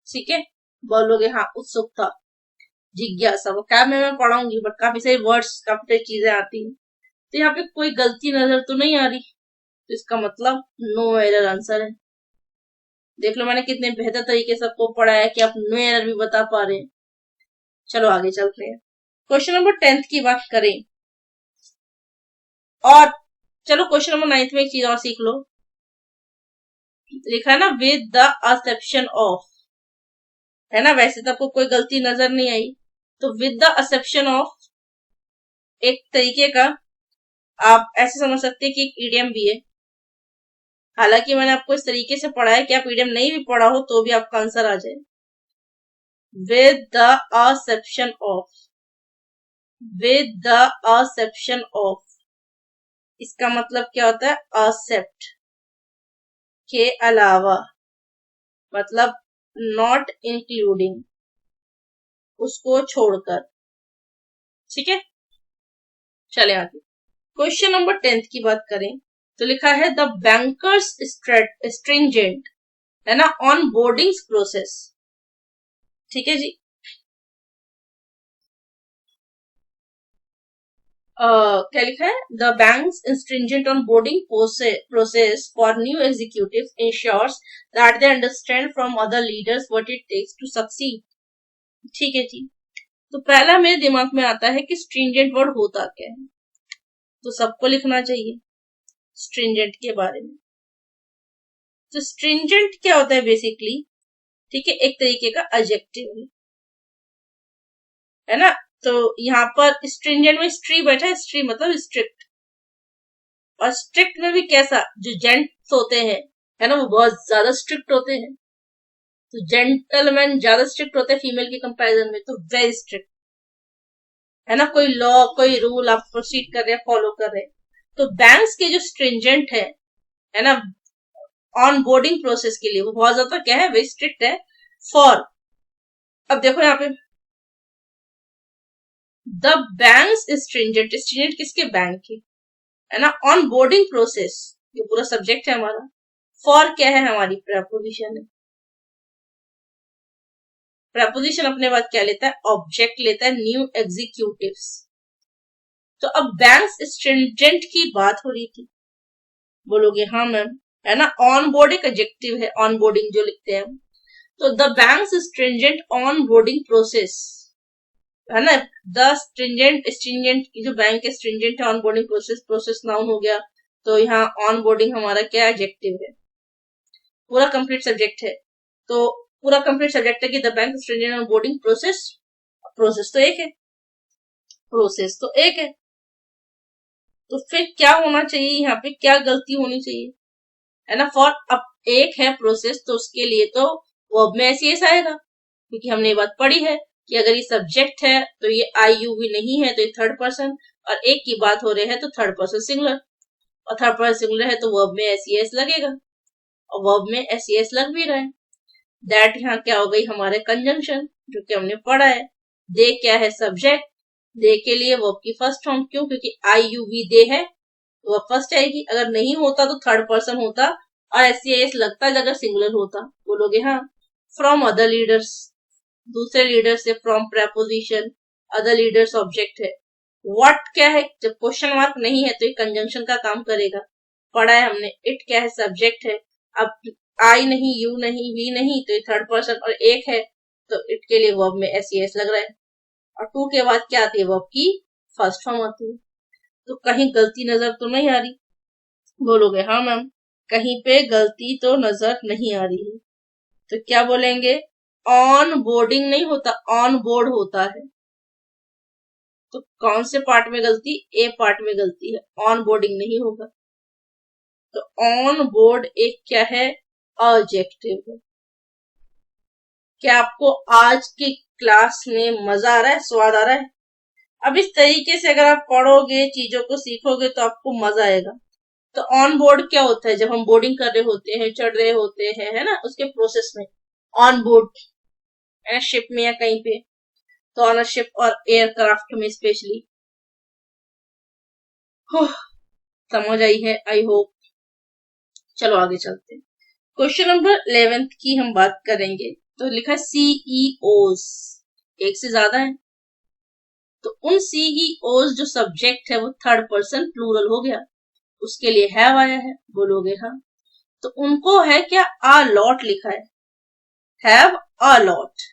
ठीक है, बोलोगे हाँ उत्सुकता, जिज्ञासा, वो क्या मैं पढ़ाऊंगी बट काफी सारी वर्ड्स काफी सारी चीजें आती हैं। तो यहाँ पे कोई गलती नजर तो नहीं आ रही, तो इसका मतलब नो एरर आंसर है। देख लो मैंने कितने बेहतर तरीके से आपको पढ़ाया है कि आप नो एरर भी बता पा रहे हैं। चलो आगे चलते हैं। क्वेश्चन नंबर 10 की बात करें, और चलो क्वेश्चन नंबर 9 में एक चीज और सीख लो। लिखा है ना विद द असेप्शन ऑफ, है ना, वैसे तो आपको कोई गलती नजर नहीं आई, तो विद द असेप्शन ऑफ एक तरीके का आप ऐसे समझ सकते हैं कि एक ईडियम भी है। हालांकि मैंने आपको इस तरीके से पढ़ा है कि आप ईडियम नहीं भी पढ़ा हो तो भी आपका आंसर आ जाए। With the exception of, with the exception of, इसका मतलब क्या होता है, एक्सेप्ट के अलावा, मतलब नॉट इंक्लूडिंग, उसको छोड़कर। ठीक है, चले आगे। क्वेश्चन नंबर 10 की बात करें तो लिखा है द बैंकर्स स्ट्रिंजेंट, है ना, ऑन बोर्डिंग प्रोसेस। ठीक है जी, क्या लिखा है, the banks stringent on boarding process for new executives ensures that they understand from other leaders what it takes to succeed। ठीक है जी, तो पहला मेरे दिमाग में आता है कि stringent वर्ड होता क्या है, तो सबको लिखना चाहिए stringent के बारे में। तो stringent क्या होता है बेसिकली, ठीक है, एक तरीके का एडजेक्टिव है ना। तो यहाँ पर stringent में स्ट्री बैठा है, स्ट्री मतलब स्ट्रिक्ट, और स्ट्रिक्ट में भी कैसा, जो जेंट्स होते हैं, है ना, वो बहुत ज्यादा स्ट्रिक्ट होते हैं। तो जेंटलमैन ज्यादा स्ट्रिक्ट होते हैं फीमेल के कंपैरिजन में, तो वेरी स्ट्रिक्ट, है ना, कोई लॉ कोई रूल आप प्रोसीड कर रहे हैं, फॉलो कर रहे हैं। तो बैंक्स के जो स्ट्रिंजेंट है ना, ऑन बोर्डिंग प्रोसेस के लिए वो बहुत ज्यादा क्या है, वेरी स्ट्रिक्ट है। फॉर, अब देखो यहाँ पे द बैंक्स स्ट्रिंजेंट, स्ट्रिंजेंट किसके, बैंक के, है ना, ऑन बोर्डिंग प्रोसेस, ये पूरा सब्जेक्ट है हमारा। फॉर क्या है, हमारी प्रपोजिशन है। प्रपोजिशन अपने बाद क्या लेता है, ऑब्जेक्ट लेता है, न्यू एग्जीक्यूटिव्स। तो अब बैंक्स स्ट्रिंजेंट की बात हो रही थी, बोलोगे हाँ मैम, है ना, ऑन बोर्ड एक एडजेक्टिव है, ऑन बोर्डिंग जो लिखते हैं। तो the banks stringent on boarding process, है ना, द स्ट्रिंजेंट, स्ट्रिंजेंट की जो बैंक है, स्ट्रिंजेंट है, on boarding process, process noun हो गया, तो यहाँ ऑन बोर्डिंग हमारा क्या एडजेक्टिव है, पूरा कंप्लीट सब्जेक्ट है। तो पूरा कंप्लीट सब्जेक्ट है कि the bank stringent on boarding process, process तो एक है, प्रोसेस तो एक है, तो फिर क्या होना चाहिए, यहाँ पे क्या गलती होनी चाहिए, है ना। फॉर अब एक है प्रोसेस, तो उसके लिए तो वर्ब में एस आएगा, क्योंकि हमने ये बात पढ़ी है कि अगर ये सब्जेक्ट है तो ये आई यू भी नहीं है, तो ये थर्ड पर्सन, और एक की बात हो रही है तो थर्ड पर्सन सिंगुलर, और थर्ड पर्सन सिंगुलर है तो वर्ब में एस लगेगा, और वर्ब में एस लग भी रहा है। दैट यहाँ क्या हो गई, हमारे कंजंक्शन, जो कि हमने पढ़ा है। दे क्या है, सब्जेक्ट, दे के लिए वर्ब की फर्स्ट फॉर्म, क्यों, क्योंकि आई यू वी दे है, तो वह फर्स्ट आएगी। अगर नहीं होता तो थर्ड पर्सन होता, और एस लगता है अगर सिंगुलर होता। बोलोगे हाँ, फ्रॉम अदर लीडर्स, दूसरे लीडर से, from preposition, other leaders object है। व्हाट क्या है, जब क्वेश्चन मार्क नहीं है तो ये कंजंक्शन का काम करेगा, पढ़ा है हमने। इट क्या है, सब्जेक्ट है। अब आई नहीं, यू नहीं, वी नहीं, तो ये थर्ड पर्सन, और एक है तो इट के लिए वर्ब में एस लग रहा है, और टू के बाद क्या आती है, वर्ब की फर्स्ट फॉर्म आती है। तो कहीं गलती नजर तो नहीं आ रही, बोलोगे हाँ मैम, कहीं पे गलती तो नजर नहीं आ रही है। तो क्या बोलेंगे, ऑन बोर्डिंग नहीं होता, ऑन बोर्ड होता है। तो कौन से पार्ट में गलती, ए पार्ट में गलती है, ऑन बोर्डिंग नहीं होगा। तो ऑन बोर्ड एक क्या है, ऑब्जेक्टिव है। क्या आपको आज की क्लास में मजा आ रहा है, स्वाद आ रहा है। अब इस तरीके से अगर आप पढ़ोगे, चीजों को सीखोगे, तो आपको मजा आएगा। तो ऑन बोर्ड क्या होता है, जब हम बोर्डिंग कर रहे होते हैं, चढ़ रहे होते हैं, है ना, उसके प्रोसेस में ऑन बोर्ड, है शिप में या कहीं पे, तो ऑन शिप और एयरक्राफ्ट में स्पेशली। समझ आई है, आई होप। चलो आगे चलते हैं। क्वेश्चन नंबर 11 की हम बात करेंगे। तो लिखा है CEOs, एक से ज्यादा है, तो उन CEOs जो सब्जेक्ट है वो थर्ड पर्सन प्लूरल हो गया, उसके लिए हैव आया है, बोलोगे हाँ। तो उनको है क्या, अ लॉट लिखा है, हैव अ लॉट।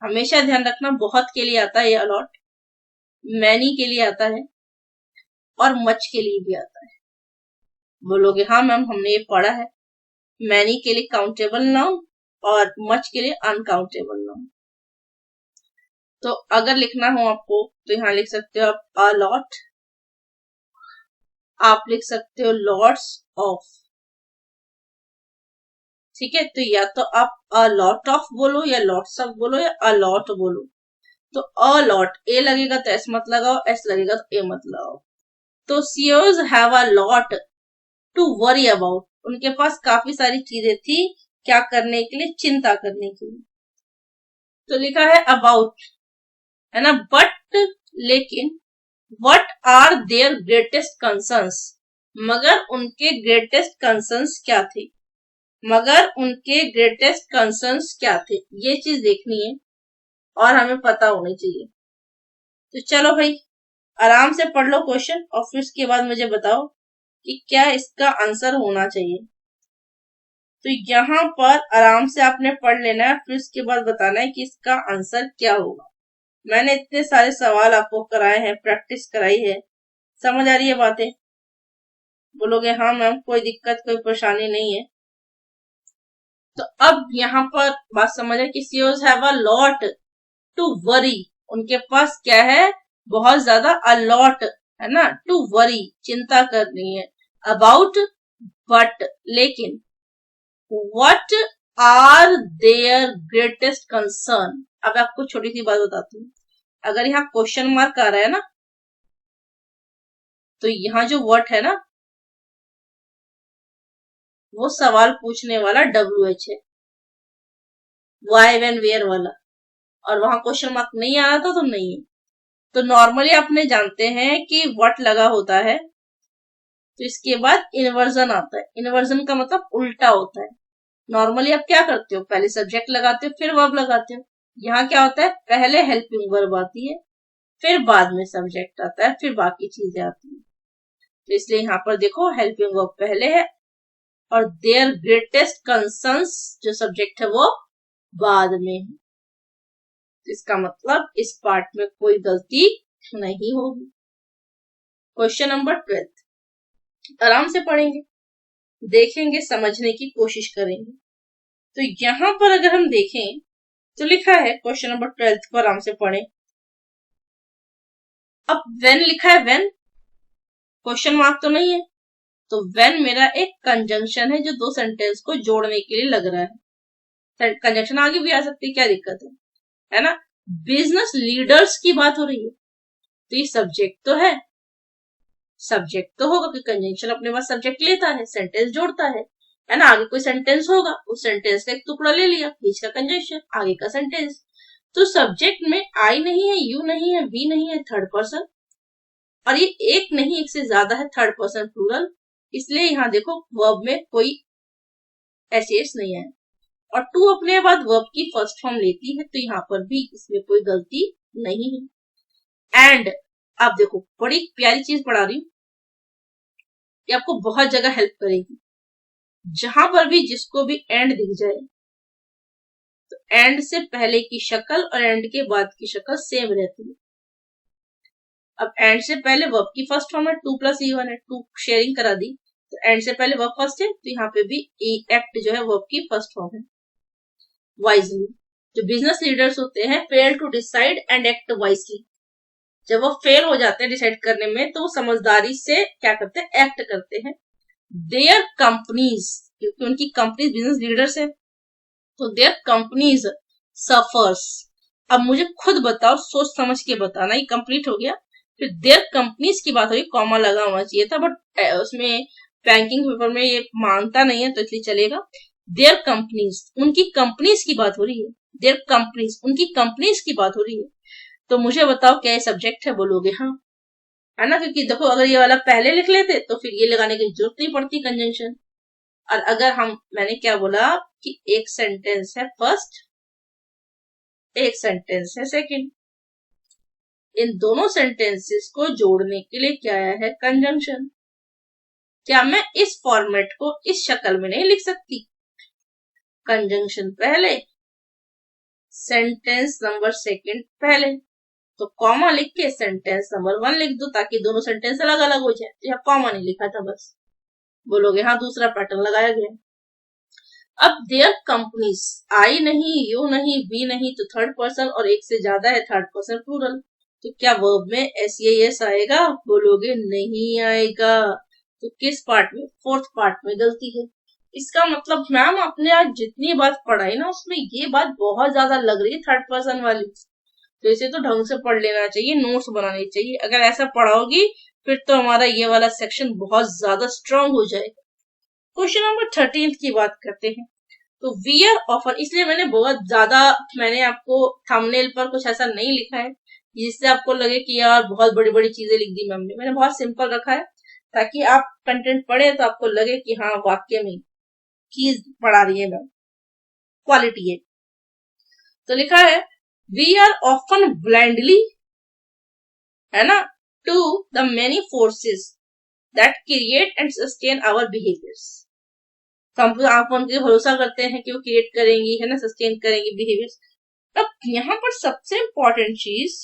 हमेशा ध्यान रखना बहुत के लिए आता है ये अलॉट, मैनी के लिए आता है और मच के लिए भी आता है। बोलोगे हाँ मैम हमने ये पढ़ा है, मैनी के लिए काउंटेबल नाउन और मच के लिए अनकाउंटेबल नाउन। तो अगर लिखना हो आपको तो यहाँ लिख सकते हो आप अ लॉट, आप लिख सकते हो लॉट्स ऑफ, ठीक है। तो या तो आप अ लॉट ऑफ बोलो या लॉट्स ऑफ बोलो या अ लॉट बोलो। तो अ लॉट ए लगेगा तो एस मत लगाओ, एस लगेगा तो ए मत लगाओ। तो CEOs have a lot to worry about, उनके पास काफी सारी चीजें थी क्या करने के लिए, चिंता करने के लिए। तो लिखा है अबाउट, है ना, बट लेकिन what are their greatest concerns, मगर उनके ग्रेटेस्ट कंसर्न्स क्या थे, मगर उनके ग्रेटेस्ट कंसर्न्स क्या थे, ये चीज देखनी है और हमें पता होनी चाहिए। तो चलो भाई आराम से पढ़ लो क्वेश्चन और फिर उसके बाद मुझे बताओ कि क्या इसका आंसर होना चाहिए। तो यहाँ पर आराम से आपने पढ़ लेना है, फिर उसके बाद बताना है कि इसका आंसर क्या होगा। मैंने इतने सारे सवाल आपको कराए हैं, प्रैक्टिस कराई है, समझ आ रही है बातें। बोलोगे हाँ मैम कोई दिक्कत कोई परेशानी नहीं है। तो अब यहाँ पर बात समझ है कि CEOs have a lot to worry, उनके पास क्या है, बहुत ज्यादा, अ लॉट है ना, टू वरी चिंता करनी है, अबाउट बट लेकिन, what are their greatest concern. अब आपको छोटी सी बात बताती हूँ, अगर यहाँ क्वेश्चन मार्क आ रहा है ना, तो यहाँ जो वर्ड है ना वो सवाल पूछने वाला WH है, वाई व्हेन वेयर वाला, और वहां क्वेश्चन मार्क नहीं आ रहा था तो नहीं है। तो नॉर्मली आपने जानते हैं कि व्हाट लगा होता है तो इसके बाद इन्वर्जन आता है, इन्वर्जन का मतलब उल्टा होता है। नॉर्मली आप क्या करते हो, पहले सब्जेक्ट लगाते हो फिर वर्ब लगाते हो, यहाँ क्या होता है, पहले हेल्पिंग वर्ब आती है फिर बाद में सब्जेक्ट आता है फिर बाकी चीजें आती है। तो इसलिए यहाँ पर देखो हेल्पिंग वर्ब पहले है और देयर ग्रेटेस्ट कंसर्न्स जो सब्जेक्ट है वो बाद में है। इसका मतलब इस पार्ट में कोई गलती नहीं होगी। क्वेश्चन नंबर 12 आराम से पढ़ेंगे, देखेंगे, समझने की कोशिश करेंगे। तो यहां पर अगर हम देखें तो लिखा है क्वेश्चन नंबर 12 को आराम से पढ़ें। अब व्हेन लिखा है, व्हेन क्वेश्चन मार्क तो नहीं है, तो व्हेन मेरा एक कंजंक्शन है जो दो सेंटेंस को जोड़ने के लिए लग रहा है। कंजंक्शन आगे भी आ सकती है, क्या दिक्कत है ना। बिजनेस लीडर्स की बात हो रही है तो ये सब्जेक्ट तो है, सब्जेक्ट तो होगा कि कंजंक्शन अपने पास सब्जेक्ट लेता है, सेंटेंस जोड़ता है ना। आगे कोई सेंटेंस होगा, उस सेंटेंस का एक टुकड़ा ले लिया, बीच का कंजंक्शन, आगे का सेंटेंस। तो सब्जेक्ट में आई नहीं है, यू नहीं है, वी नहीं है, थर्ड पर्सन, और ये एक नहीं एक से ज्यादा है, थर्ड पर्सन प्लूरल। इसलिए यहाँ देखो वर्ब में कोई एस नहीं है, और टू अपने बाद वर्ब की फर्स्ट फॉर्म लेती है, तो यहाँ पर भी इसमें कोई गलती नहीं है। एंड आप देखो बड़ी प्यारी चीज पढ़ा रही हूँ, ये आपको बहुत जगह हेल्प करेगी। जहां पर भी जिसको भी एंड दिख जाए तो एंड से पहले की शक्ल और एंड के बाद की शक्ल सेम रहती है। अब एंड से पहले वर्ब की फर्स्ट फॉर्म है 2 + E1 है, 2 शेयरिंग करा दी, तो एंड से पहले वर्ब फर्स्ट है, तो यहाँ पे भी एक्ट जो है वर्ब की फर्स्ट फॉर्म है। वाइजली, जो बिजनेस लीडर्स होते हैं fail to decide and act wisely, जब वो फेल हो जाते हैं डिसाइड करने में तो वो समझदारी से क्या करते हैं, एक्ट करते हैं। देयर कंपनीज, क्योंकि उनकी कंपनीज बिजनेस लीडर्स है, तो देयर कंपनीज सफर्स। अब मुझे खुद बताओ, सोच समझ के बताना, ये कंप्लीट हो गया। फिर देयर कंपनीज की बात हुई, कॉमा लगा होना चाहिए था, बट उसमें बैंकिंग पेपर में ये मानता नहीं है तो इसलिए चलेगा। देयर कंपनीज, उनकी कंपनीज की बात हो रही है, देयर कंपनीज, उनकी कंपनीज की बात हो रही है। तो मुझे बताओ क्या ये सब्जेक्ट है, बोलोगे हाँ, है ना, क्योंकि देखो अगर ये वाला पहले लिख लेते तो फिर ये लगाने की जरूरत नहीं पड़ती कंजंक्शन। और अगर मैंने क्या बोला कि एक सेंटेंस है फर्स्ट, एक सेंटेंस है सेकंड, इन दोनों सेंटेंसेस को जोड़ने के लिए क्या है कंजंक्शन। क्या मैं इस फॉर्मेट को इस शक्ल में नहीं लिख सकती? कंजंक्शन पहले, सेंटेंस नंबर सेकंड पहले, तो कॉमा लिख के सेंटेंस नंबर 1 लिख दो ताकि दोनों सेंटेंस अलग अलग हो जाए। यहाँ कॉमा नहीं लिखा था बस। बोलोगे हाँ दूसरा पैटर्न लगाया गया। अब देयर कंपनीज, आई नहीं, यू नहीं, वी नहीं, तो थर्ड पर्सन और एक से ज्यादा है, थर्ड पर्सन प्लूरल, तो क्या वर्ब में एस आएगा? बोलोगे नहीं आएगा। तो किस पार्ट में? फोर्थ पार्ट में गलती है। इसका मतलब मैम आपने आज जितनी बात पढ़ाई ना उसमें ये बात बहुत ज्यादा लग रही है थर्ड पर्सन वाली, तो इसे तो ढंग से पढ़ लेना चाहिए, नोट्स बनाने चाहिए। अगर ऐसा पढ़ाओगी फिर तो हमारा ये वाला सेक्शन बहुत ज्यादा स्ट्रांग हो जाएगा। क्वेश्चन नंबर 13 की बात करते हैं। तो वियर ऑफर, इसलिए मैंने बहुत ज्यादा, मैंने आपको थंबनेल पर कुछ ऐसा नहीं लिखा है जिससे आपको लगे कि यार बहुत बड़ी बड़ी चीजें लिख दी मैम ने। मैंने बहुत सिंपल रखा है ताकि आप कंटेंट पढ़े तो आपको लगे कि हाँ वाक्य में चीज पढ़ा रही है मैम, क्वालिटी है। तो लिखा है वी आर ऑफन ब्लाइंडली, है ना, to the many forces that create and sustain our behaviours. तो हम आप उनके भरोसा करते हैं कि वो क्रिएट करेंगी, है ना, सस्टेन करेंगी बिहेवियर्स। अब यहाँ पर सबसे इंपॉर्टेंट चीज,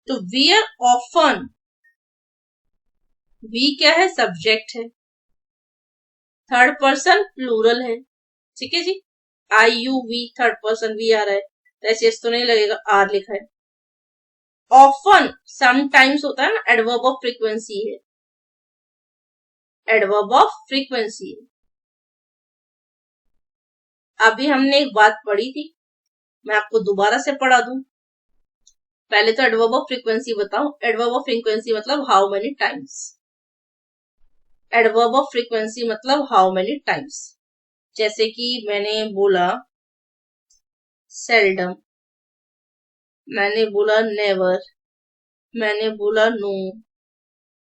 तो वी आर ऑफन, वी क्या है? सब्जेक्ट है, थर्ड पर्सन प्लूरल है, ठीक है जी। I you we third person we आ रहा है, ऐसे तो नहीं लगेगा, आर लिखा है। ऑफन समटाइम्स होता है ना, एडवर्ब ऑफ फ्रीक्वेंसी है, एडवर्ब ऑफ फ्रीक्वेंसी है। अभी हमने एक बात पढ़ी थी, मैं आपको दोबारा से पढ़ा दूं। पहले तो एडवर्ब ऑफ फ्रीक्वेंसी बताऊं। एडवर्ब ऑफ फ्रीक्वेंसी मतलब how many times, adverb of frequency मतलब हाउ मेनी टाइम्स। जैसे कि मैंने बोला सेल्डम, मैंने बोला नेवर, मैंने बोला नो,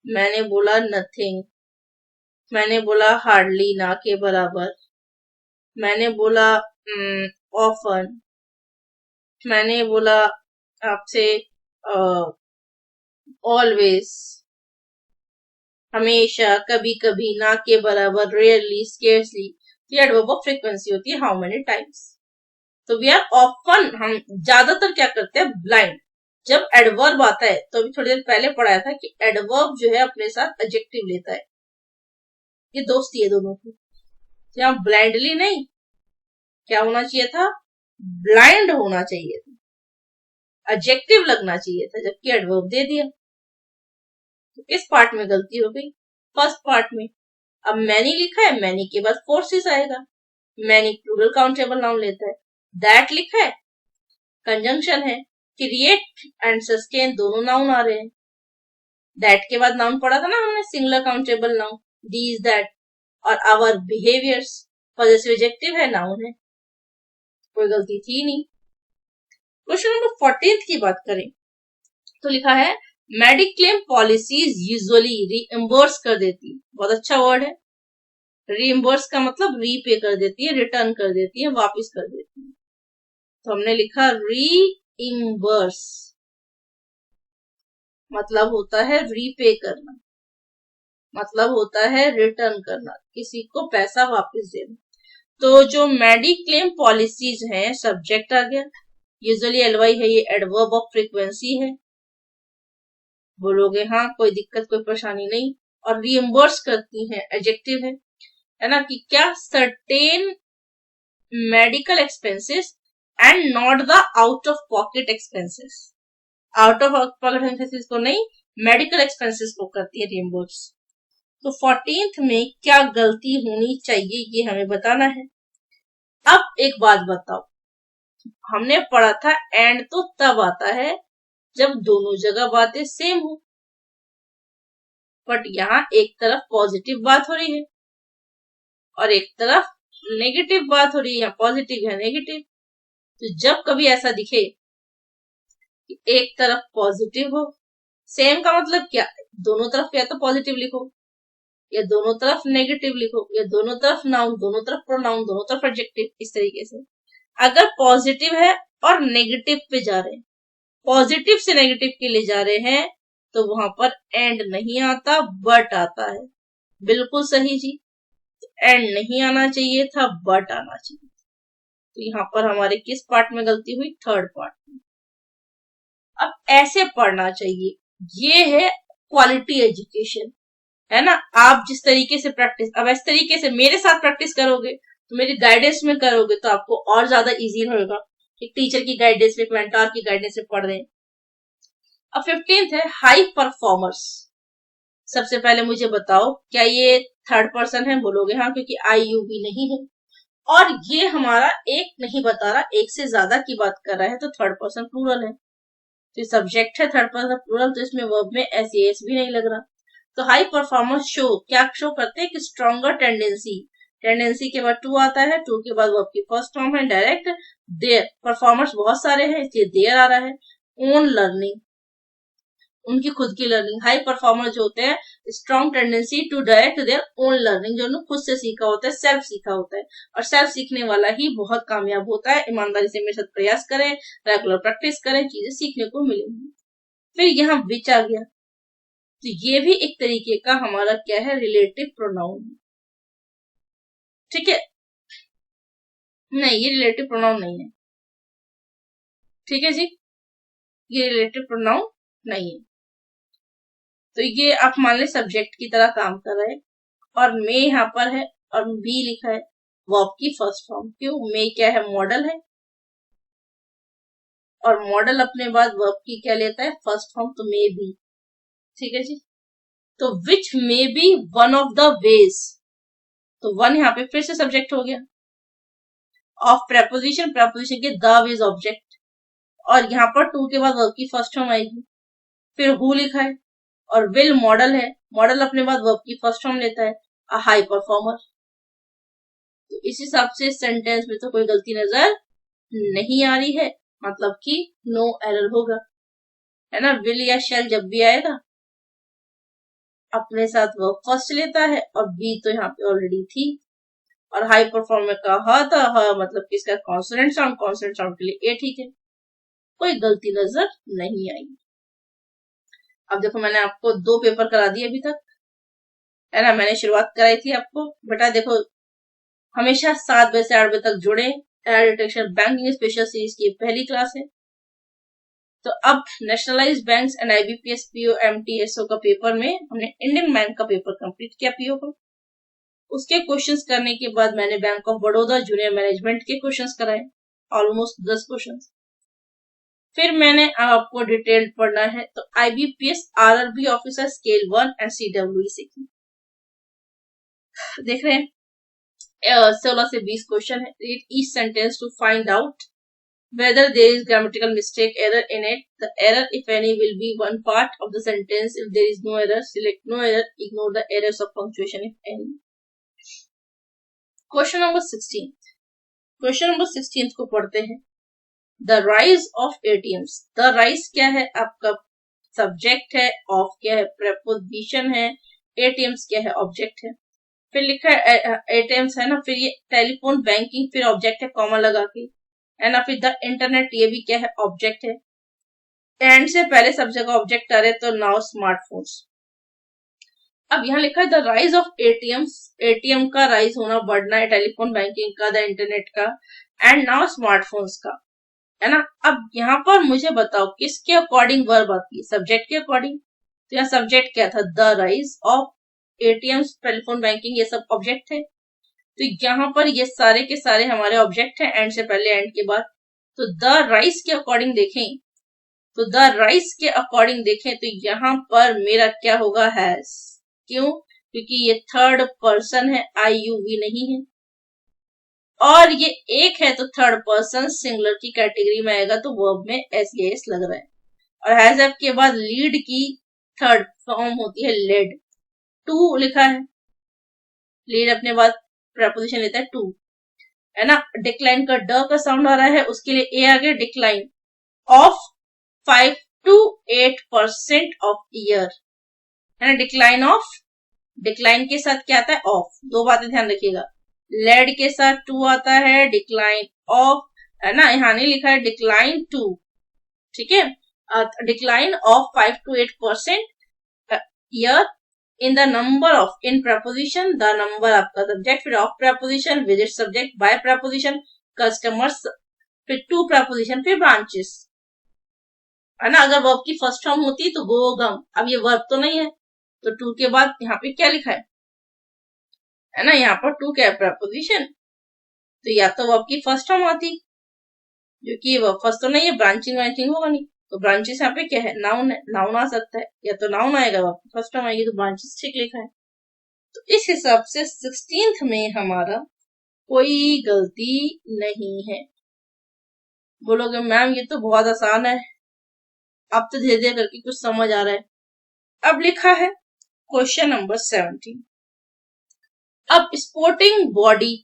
मैंने बोला नथिंग, मैंने बोला हार्डली, ना के बराबर, मैंने बोला ऑफन, मैंने बोला आपसे ऑलवेज, हमेशा, कभी कभी, ना के बराबर, रेयरली, स्केर्सली। ये एडवर्ब ऑफ फ्रीक्वेंसी होती है हाउ मेनी टाइम्स। तो वी आर ऑफन, हम ज्यादातर क्या करते हैं ब्लाइंड। जब एडवर्ब आता है, तो अभी थोड़ी देर पहले पढ़ाया था कि एडवर्ब जो है अपने साथ एडजेक्टिव लेता है, ये दोस्ती है दोनों की। यहाँ ब्लाइंडली नहीं, क्या होना चाहिए था? ब्लाइंड होना चाहिए था, एडजेक्टिव लगना चाहिए था, जबकि एडवर्ब दे दिया। तो किस पार्ट में गलती हो गई? फर्स्ट पार्ट में। अब मैनी लिखा है, मैनी के बाद फोर्सेस आएगा, मैनी प्लूरल काउंटेबल नाउन लेता है। दैट लिखा है, कंजंक्शन है, क्रिएट एंड सस्टेन दोनों नाउन आ रहे हैं। दैट के बाद नाउन पढ़ा था ना हमने, singular countable noun, these that, और आवर बिहेवियर्स पॉजेसिव एडजेक्टिव है, नाउन है, कोई गलती थी नहीं। क्वेश्चन नंबर 14 की बात करें तो लिखा है मेडिक्लेम पॉलिसीज यूजुअली रीइंबर्स कर देती है। बहुत अच्छा वर्ड है, रीइंबर्स का मतलब रीपे कर देती है, रिटर्न कर देती है, वापस कर देती है। तो हमने लिखा रीइंबर्स मतलब होता है रीपे करना, मतलब होता है रिटर्न करना, किसी को पैसा वापस देना। तो जो मेडिक्लेम पॉलिसीज हैं, सब्जेक्ट आ गया, यूजुअली एलवाई है, ये एडवर्ब ऑफ फ्रीक्वेंसी है। बोलोगे हाँ कोई दिक्कत कोई परेशानी नहीं। और रीइंबर्स करती हैं, एडजेक्टिव है ना, कि क्या certain medical expenses and not the out of pocket expenses. Out of pocket expenses को नहीं, मेडिकल एक्सपेंसेस को करती है रीइंबर्स। तो 14th में क्या गलती होनी चाहिए ये हमें बताना है। अब एक बात बताओ, हमने पढ़ा था एंड तो तब आता है जब दोनों जगह बातें सेम हो, बट यहाँ एक तरफ पॉजिटिव बात हो रही है और एक तरफ नेगेटिव बात हो रही है, यहाँ पॉजिटिव है नेगेटिव। तो जब कभी ऐसा दिखे कि एक तरफ पॉजिटिव हो, सेम का मतलब क्या, दोनों तरफ या तो पॉजिटिव लिखो या दोनों तरफ नेगेटिव लिखो, या दोनों तरफ नाउन, दोनों तरफ प्रोनाउन, दोनों तरफ एडजेक्टिव, इस तरीके से। अगर पॉजिटिव है और नेगेटिव पे जा रहे हैं, पॉजिटिव से नेगेटिव के लिए जा रहे हैं, तो वहां पर एंड नहीं आता, बट आता है। बिल्कुल सही जी, एंड नहीं आना चाहिए था, बट आना चाहिए। तो यहाँ पर हमारे किस पार्ट में गलती हुई? थर्ड पार्ट में। अब ऐसे पढ़ना चाहिए, ये है क्वालिटी एजुकेशन, है ना। आप जिस तरीके से प्रैक्टिस, अब इस तरीके से मेरे साथ प्रैक्टिस करोगे, तो मेरी गाइडेंस में करोगे, तो आपको और ज्यादा इजी होगा। एक टीचर की गाइडेंस में, मेंटर की गाइडेंस में पढ़ रहे हैं। अब 15th है हाई परफॉर्मर्स। सबसे पहले मुझे बताओ, क्या ये थर्ड पर्सन है? बोलोगे हाँ, क्योंकि आई यू भी नहीं है, और ये हमारा एक नहीं बता रहा, एक से ज्यादा की बात कर रहा है, तो थर्ड पर्सन प्लूरल है। तो सब्जेक्ट है थर्ड पर्सन प्लूरल, तो इसमें वर्ब में एस भी नहीं लग रहा। तो हाई परफॉर्मेंस शो क्या शो करते हैं? कि स्ट्रॉन्गर टेंडेंसी, टेंडेंसी के बाद टू आता है, टू के बाद वर्ब की फर्स्ट फॉर्म है डायरेक्ट। देयर, परफॉर्मर्स बहुत सारे हैं इसलिए देयर आ रहा है। ओन लर्निंग, उनकी खुद की लर्निंग। हाई परफॉर्मर जो होते हैं, strong tendency to direct their own learning, जो उन्होंने खुद से सीखा होता है, सेल्फ सीखा होता है। और सेल्फ सीखने वाला ही बहुत कामयाब होता है। ईमानदारी से मेरे साथ प्रयास करें, रेगुलर प्रैक्टिस करें, चीजें सीखने को मिलेंगी। फिर यहाँ विच आ गया, तो ये भी एक तरीके का हमारा क्या है? Relative pronoun. ठीक है, नहीं ये रिलेटिव प्रोनाउन नहीं है। ठीक है जी, ये रिलेटिव प्रोनाउन नहीं है। तो ये आप मान ले सब्जेक्ट की तरह काम कर रहे हैं, और मे यहाँ पर है और बी लिखा है वर्ब की फर्स्ट फॉर्म। क्यों? मे क्या है? मॉडल है, और मॉडल अपने बाद वर्ब की क्या लेता है? फर्स्ट फॉर्म, तो मे बी। ठीक है जी, तो which may be one of the ways, तो वन यहाँ पे फिर से सब्जेक्ट हो गया। ऑफ प्रेपोजिशन, प्रेपोजिशन के द वेज ऑब्जेक्ट, और यहाँ पर टू के बाद वर्ब की फर्स्ट फॉर्म आएगी। फिर हु लिखा है, और विल मॉडल है, मॉडल अपने बाद वर्ब की फर्स्ट फॉर्म लेता है, अ हाई परफॉर्मर। तो इस हिसाब से सेंटेंस में तो कोई गलती नजर नहीं आ रही है, मतलब कि नो एरर होगा, है ना। विल या शेल जब भी आएगा अपने साथ वर्ब फर्स्ट लेता है, और बी तो यहाँ पे ऑलरेडी थी। और हाई परफॉर्मर का ह था, ह मतलब किसका? कॉन्सोनेंट साउंड, कॉन्सोनेंट साउंड के लिए ए ठीक है, कोई गलती नजर नहीं आई। अब देखो, मैंने आपको 2 पेपर करा दिए अभी तक, है ना। मैंने शुरुआत कराई थी आपको, बेटा देखो हमेशा 7 बजे से 8 बजे तक जुड़े। Error detection banking special series की पहली क्लास है। तो अब nationalized banks and IBPS PO MTSO का पेपर में हमने इंडियन बैंक का पेपर कंप्लीट किया, पीओ का। उसके क्वेश्चंस करने के बाद मैंने bank of Baroda junior management के क्वेश्चंस कराए, ऑलमोस्ट 10 क्वेश्चंस। फिर मैंने आपको डिटेल पढ़ना है, तो IBPS RRB officer scale 1 and CWE सीखी। देख रहे हैं 16 से 20 क्वेश्चन है। Read each sentence to find out whether there is grammatical mistake error in it. The error, if any, will be one part of the sentence. If there is no error, select no error. Ignore the errors of punctuation, if any. Question number 16. Question number 16 को पढ़ते हैं। The rise of ATMs. The rise क्या है? आपका subject है, of क्या है? Preposition है, ATMs क्या है? ऑब्जेक्ट है। फिर लिखा है ATMs है ना, फिर ये टेलीफोन बैंकिंग, फिर ऑब्जेक्ट है कॉमा लगा के, है ना। फिर द इंटरनेट, ये भी क्या है? ऑब्जेक्ट है। एंड से पहले सब जगह ऑब्जेक्ट आ रहे, तो नाउ स्मार्टफोन्स। अब यहाँ लिखा है the rise of ATMs, ATM का राइज होना, बढ़ना है, टेलीफोन बैंकिंग का, द इंटरनेट का, एंड नाउ स्मार्टफोन्स का, है ना। अब यहाँ पर मुझे बताओ किसके अकॉर्डिंग वर्ब आती है? सब्जेक्ट के अकॉर्डिंग। तो यहाँ सब्जेक्ट क्या था? The rise of ATMs, telephone banking, ये सब ऑब्जेक्ट है। तो यहाँ पर ये सारे के सारे हमारे ऑब्जेक्ट हैं, एंड से पहले एंड के बाद। तो द राइस के अकॉर्डिंग देखें, तो द राइस के अकॉर्डिंग देखें तो यहाँ पर मेरा क्या होगा? हैज। क्यों? क्योंकि ये थर्ड पर्सन है, आई यू वी नहीं है, और ये एक है, तो थर्ड पर्सन सिंगुलर की कैटेगरी में आएगा, तो वर्ब में एस लग रहा है। और हैज एफ के बाद लीड की थर्ड फॉर्म होती है लेड। टू लिखा है, लीड अपने बाद प्रपोजिशन लेता है टू, है ना। डिक्लाइन का ड का साउंड आ रहा है, उसके लिए ए आ गया। Decline of 5 to 8% of year, है ना। डिक्लाइन ऑफ डिक्लाइन के साथ क्या आता है? ऑफ। दो बातें ध्यान रखिएगा, लेड के साथ टू आता है, डिक्लाइन ऑफ, है ना, यहाँ नहीं लिखा है डिक्लाइन टू, ठीक है, decline of 5 to 8% year in the number of, in preposition the number आपका सब्जेक्ट, फिर of preposition, visit subject, by preposition, customers, फिर टू प्रपोजिशन, फिर ब्रांचेस, है ना। अगर वर्ब की फर्स्ट फॉर्म होती तो गो गम, अब ये वर्ब तो नहीं है, तो टू के बाद यहाँ पे क्या लिखा है ना, यहाँ पर टू क्या है? प्रपोजिशन, तो या तो वर्ब की फर्स्ट फॉर्म आती, जो कि वर्ब फर्स्ट तो नहीं है, ब्रांचिंग वांचिंग होगा नहीं, तो ब्रांचेस यहाँ पे क्या है? नाउन है, नाउन आ सकता है, या तो नाउन आएगा, वर्ब की फर्स्ट फॉर्म आएगी, तो ब्रांचेस ठीक लिखा है। तो इस हिसाब से 16th में हमारा कोई गलती नहीं है। बोलोगे मैम ये तो बहुत आसान है, अब तो धीरे धीरे करके कुछ समझ आ रहा है। अब लिखा है क्वेश्चन नंबर 17। अब स्पोर्टिंग बॉडी,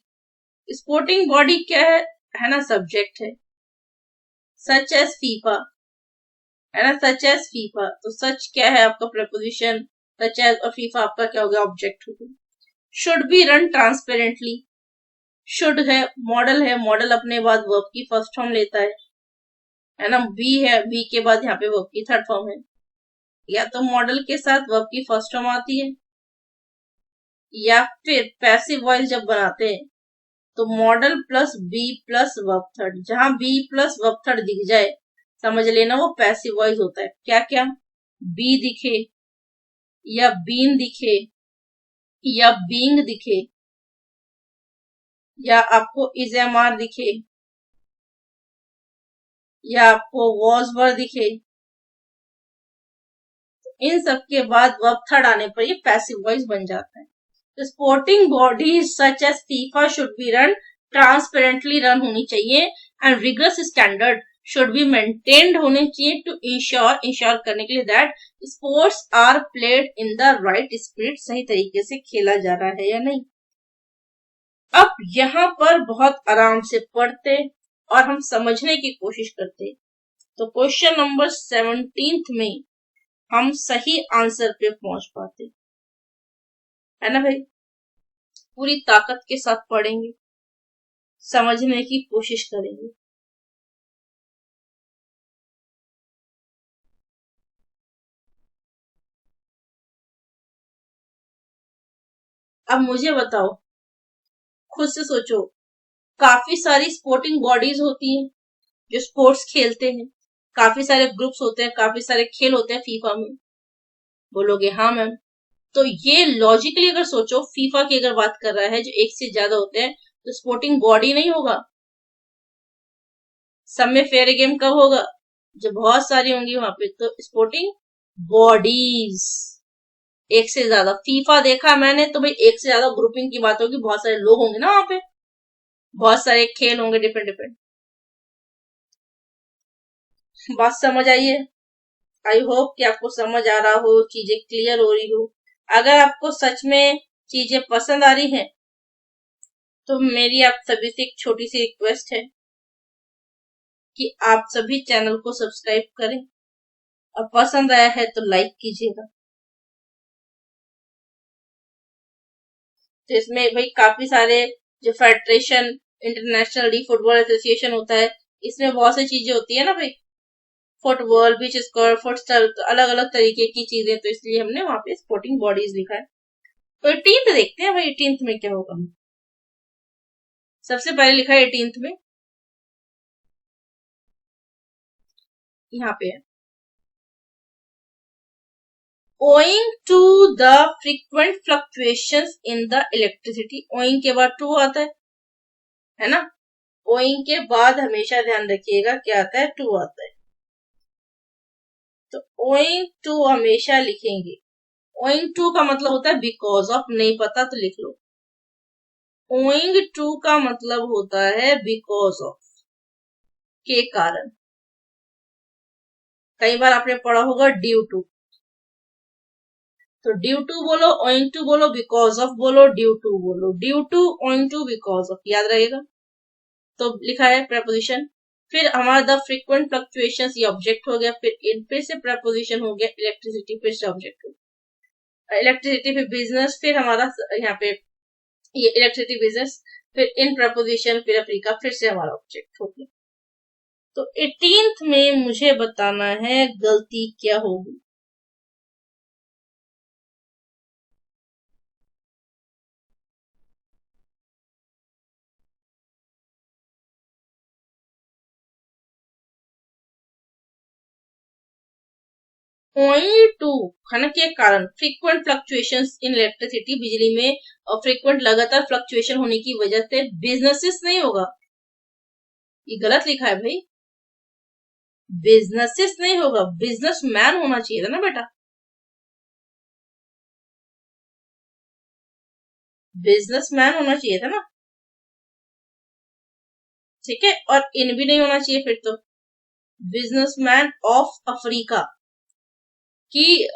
स्पोर्टिंग बॉडी क्या है ना, सब्जेक्ट है, सच एज फीफा, है ना, सच एज फीफा, तो सच क्या है आपका प्रपोजिशन, सच एज, और फीफा आपका क्या हो गया? ऑब्जेक्ट हो गया। Should be run transparently, should है, मॉडल अपने बाद वर्ब की फर्स्ट फॉर्म लेता है ना, बी है, बी के बाद यहाँ पे वर्ब की थर्ड फॉर्म है, या तो मॉडल के साथ वर्ब की फर्स्ट फॉर्म आती है, या फिर पैसिव वॉइस जब बनाते हैं तो modal plus be plus verb third, जहां बी प्लस वर्ब थर्ड दिख जाए समझ लेना वो पैसिव वॉइस होता है। क्या क्या? बी दिखे, या बीन दिखे, या बींग दिखे, या आपको इज एम आर दिखे, या आपको वॉज वर दिखे, इन सब के बाद वर्ब थर्ड आने पर ये पैसिव वॉइस बन जाता है। तो sporting bodies such as FIFA should be run transparently, run होनी चाहिए, and rigorous standard should be maintained होने चाहिए टू इंश्योर करने के लिए that sports are played in the right spirit, सही तरीके से खेला जा रहा है या नहीं। अब यहाँ पर बहुत आराम से पढ़ते और हम समझने की कोशिश करते, तो क्वेश्चन नंबर 17 में हम सही आंसर पे पहुंच पाते, है ना भाई। पूरी ताकत के साथ पढ़ेंगे, समझने की कोशिश करेंगे। अब मुझे बताओ, खुद से सोचो, काफी सारी स्पोर्टिंग बॉडीज होती हैं जो स्पोर्ट्स खेलते हैं, काफी सारे ग्रुप्स होते हैं, काफी सारे खेल होते हैं फीफा में। बोलोगे हाँ मैम, तो ये लॉजिकली अगर सोचो, फीफा की अगर बात कर रहा है जो एक से ज्यादा होते हैं, तो स्पोर्टिंग बॉडी नहीं होगा। सब में फेयर गेम कब होगा? जब बहुत सारी होंगी वहां पे, तो स्पोर्टिंग बॉडीज एक से ज्यादा। फीफा देखा मैंने तो भाई एक से ज्यादा ग्रुपिंग की बात होगी, बहुत सारे लोग होंगे ना वहां पे, बहुत सारे खेल होंगे डिफरेंट डिफरेंट। बात समझ आई है? आई होप कि आपको समझ आ रहा हो, चीजें क्लियर हो रही हो। अगर आपको सच में चीजें पसंद आ रही हैं तो मेरी आप सभी से एक छोटी सी रिक्वेस्ट है कि आप सभी चैनल को सब्सक्राइब करें, और पसंद आया है तो लाइक कीजिएगा। तो इसमें भाई काफी सारे, जो federation international D football association होता है, इसमें बहुत सी चीजें होती है ना भाई, फुटबॉल, बीच स्क्वायर, फुटसल, तो अलग अलग तरीके की चीजें, तो इसलिए हमने वहां पे स्पोर्टिंग बॉडीज लिखा है। तो 18th देखते हैं भाई, 18th में क्या होगा। सबसे पहले लिखा है 18th में, यहाँ पे है, owing to the frequent fluctuations in the electricity, owing के बाद टू आता है ना, owing के बाद हमेशा ध्यान रखिएगा क्या आता है? टू आता है। तो owing to हमेशा लिखेंगे, owing to का मतलब होता है बिकॉज ऑफ, नहीं पता तो लिख लो। owing to का मतलब होता है बिकॉज ऑफ, के कारण। कई बार आपने पढ़ा होगा ड्यू टू, तो ड्यू टू बोलो, owing टू बोलो, बिकॉज ऑफ बोलो, ड्यू टू बोलो, due to, owing to, because of, याद रहेगा। तो लिखा है प्रपोजिशन, फिर हमारा द फ्रीक्वेंट फ्लक्चुएशंस, ये ऑब्जेक्ट हो गया, फिर इन पे से प्रपोजिशन हो गया इलेक्ट्रिसिटी, फिर से ऑब्जेक्ट हो गया। इलेक्ट्रिसिटी फिर बिजनेस, फिर हमारा यहाँ पे ये इलेक्ट्रिसिटी बिजनेस, फिर इन प्रपोजिशन, फिर अफ्रीका, फिर से हमारा ऑब्जेक्ट हो गया। तो 18th में मुझे बताना है गलती क्या होगी। पॉइंट टू है ना, के कारण फ्रीक्वेंट फ्लक्चुएशंस इन इलेक्ट्रिसिटी, बिजली में और फ्रीक्वेंट लगातार फ्लक्चुएशन होने की वजह से बिजनेसेस नहीं होगा, ये गलत लिखा है भाई, बिजनेसेस नहीं होगा, बिजनेसमैन होना चाहिए था ना बेटा, बिजनेसमैन होना चाहिए था ना, ठीक है। और इन भी नहीं होना चाहिए फिर तो, बिजनेसमैन ऑफ अफ्रीका की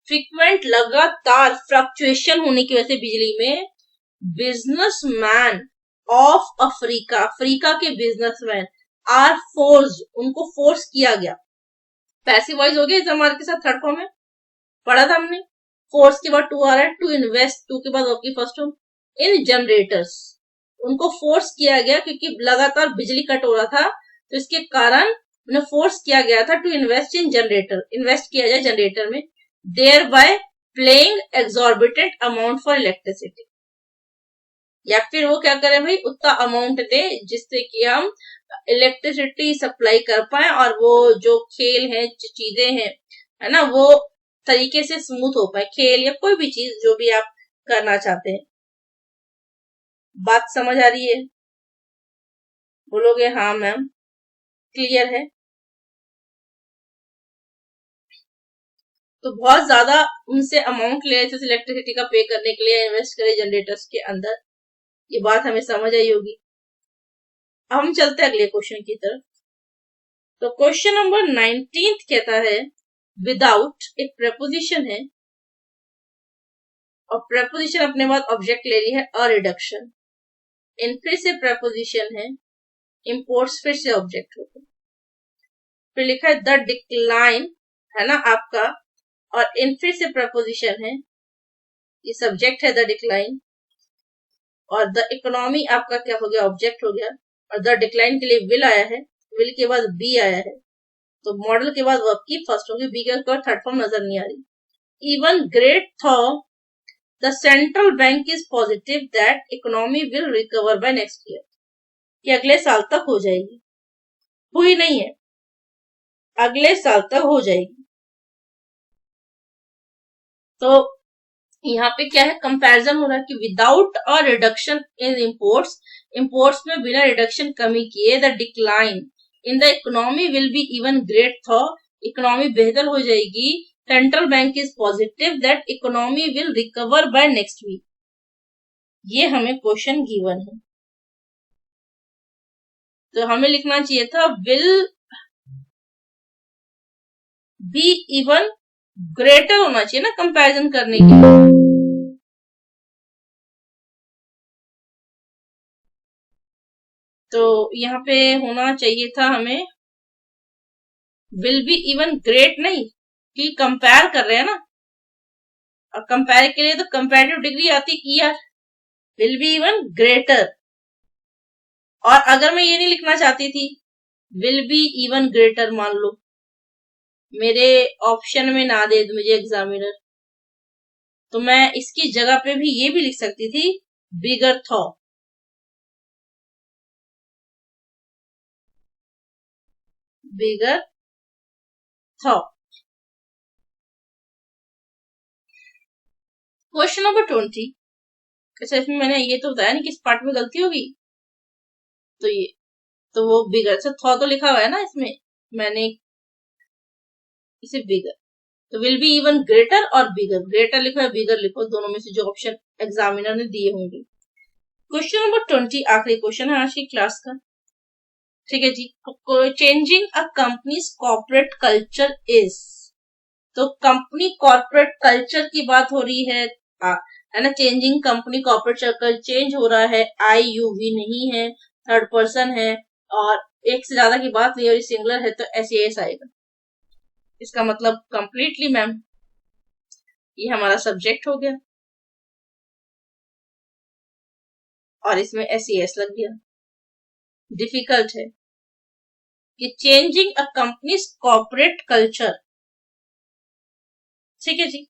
फ्रीक्वेंट लगातार फ्लक्चुएशन होने की वजह से बिजली में बिजनेसमैन ऑफ अफ्रीका, अफ्रीका के बिजनेसमैन आर फोर्स, उनको फोर्स किया गया, पैसिव वॉइस हो गया इस हमारे के साथ, थर्ड फॉर्म में पढ़ा था हमने। फोर्स के बाद टू आ रहा है, टू इन्वेस्ट, टू के बाद होगी फर्स्ट फॉर्म इन जनरेटर्स, उनको फोर्स किया गया क्योंकि लगातार बिजली कट हो रहा था, तो इसके कारण उन्हें फोर्स किया गया था to invest in generator, invest किया जाए जनरेटर में, thereby playing exorbitant amount for electricity, या फिर वो क्या करें भाई, उतना अमाउंट दे जिससे कि हम इलेक्ट्रिसिटी सप्लाई कर पाए और वो जो खेल है, जो चीजें हैं है ना, वो तरीके से स्मूथ हो पाए, खेल या कोई भी चीज जो भी आप करना चाहते हैं। बात समझ आ रही है? बोलोगे हाँ मैम, क्लियर है? तो बहुत ज्यादा उनसे अमाउंट ले रहे थे इलेक्ट्रिसिटी का पे करने के लिए, इन्वेस्ट करे जनरेटर्स के अंदर, ये बात हमें समझ आई होगी। अब हम चलते हैं अगले क्वेश्चन की तरफ। तो क्वेश्चन नंबर 19 कहता है विदाउट, एक प्रपोजिशन है और प्रपोजिशन अपने बाद ऑब्जेक्ट ले रही है अ रिडक्शन, इन फिर से प्रपोजिशन है, इंपोर्ट्स फिर से ऑब्जेक्ट होता है, फिर लिखा है द डिक्लाइन है ना आपका, और इन फिर से प्रपोजिशन है, ये सब्जेक्ट है द डिक्लाइन, और द इकोनॉमी आपका क्या हो गया, ऑब्जेक्ट हो गया, और द डिक्लाइन के लिए विल आया है, विल के बाद बी आया है, तो मॉडल के बाद वर्ब की फर्स्ट होगी, बी का थर्ड फॉर्म नजर नहीं आ रही। Even great though the central bank is positive that economy will recover by next year, कि अगले साल तक हो जाएगी, हुई नहीं है, अगले साल तक हो जाएगी। तो यहाँ पे क्या है, कंपैरिजन हो रहा है कि without a reduction in imports, imports में बिना रिडक्शन कमी किए, the decline in the economy will be even great though, economy बेहतर हो जाएगी, central bank is positive that economy will recover by next week, ये हमें क्वेश्चन गिवन है, तो हमें लिखना चाहिए था विल बी इवन ग्रेटर होना चाहिए ना कंपैरिजन करने के लिए, तो यहाँ पे होना चाहिए था हमें विल बी इवन ग्रेट, नहीं कि कंपेयर कर रहे हैं ना, और कंपेयर के लिए तो कंपेरेटिव डिग्री आती की यार, विल बी इवन ग्रेटर, और अगर मैं ये नहीं लिखना चाहती थी विल बी इवन ग्रेटर, मान लो मेरे ऑप्शन में ना दे मुझे एग्जामिनर, तो मैं इसकी जगह पे भी ये भी लिख सकती थी बिगर थॉ, बिगर थॉ। क्वेश्चन नंबर 20, अच्छा इसमें मैंने ये तो बताया नहीं किस पार्ट में गलती होगी, तो ये तो वो बिगर, अच्छा थॉ तो लिखा हुआ है ना इसमें, मैंने इसे बिगर, तो विल बी इवन ग्रेटर और बिगर, ग्रेटर लिखो या बिगर लिखो, दोनों में से जो ऑप्शन एग्जामिनर ने दिए होंगे। क्वेश्चन नंबर 20 आखिरी क्वेश्चन है आज की क्लास का, ठीक है जी। Changing a companies corporate culture is, तो कंपनी कॉर्पोरेट कल्चर की बात हो रही है ना, changing company corporate culture, change हो रहा है, आई यू वी नहीं है, थर्ड पर्सन है, और एक से ज्यादा की बात नहीं हो रही, सिंगुलर है तो एस आएगा, इसका मतलब कंप्लीटली मैम ये हमारा सब्जेक्ट हो गया और इसमें SES लग गया। डिफिकल्ट है कि changing a companies corporate culture, ठीक है जी।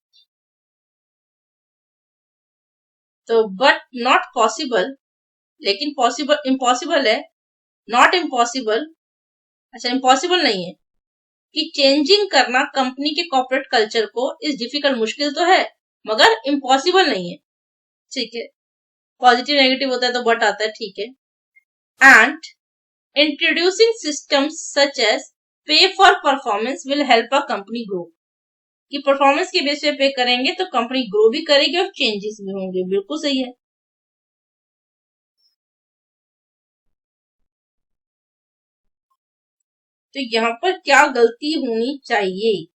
तो बट नॉट पॉसिबल, लेकिन पॉसिबल इम्पॉसिबल है, नॉट इम्पॉसिबल, अच्छा इम्पॉसिबल नहीं है कि चेंजिंग करना कंपनी के कॉर्पोरेट कल्चर को इज डिफिकल्ट, मुश्किल तो है मगर इम्पॉसिबल नहीं है, ठीक है। पॉजिटिव नेगेटिव होता है तो बट आता है, ठीक है। And introducing systems such as pay for performance will help a company grow, कि परफॉर्मेंस के बेस पे पे करेंगे तो कंपनी ग्रो भी करेगी और चेंजेस भी होंगे, बिल्कुल सही है। तो यहाँ पर क्या गलती होनी चाहिए?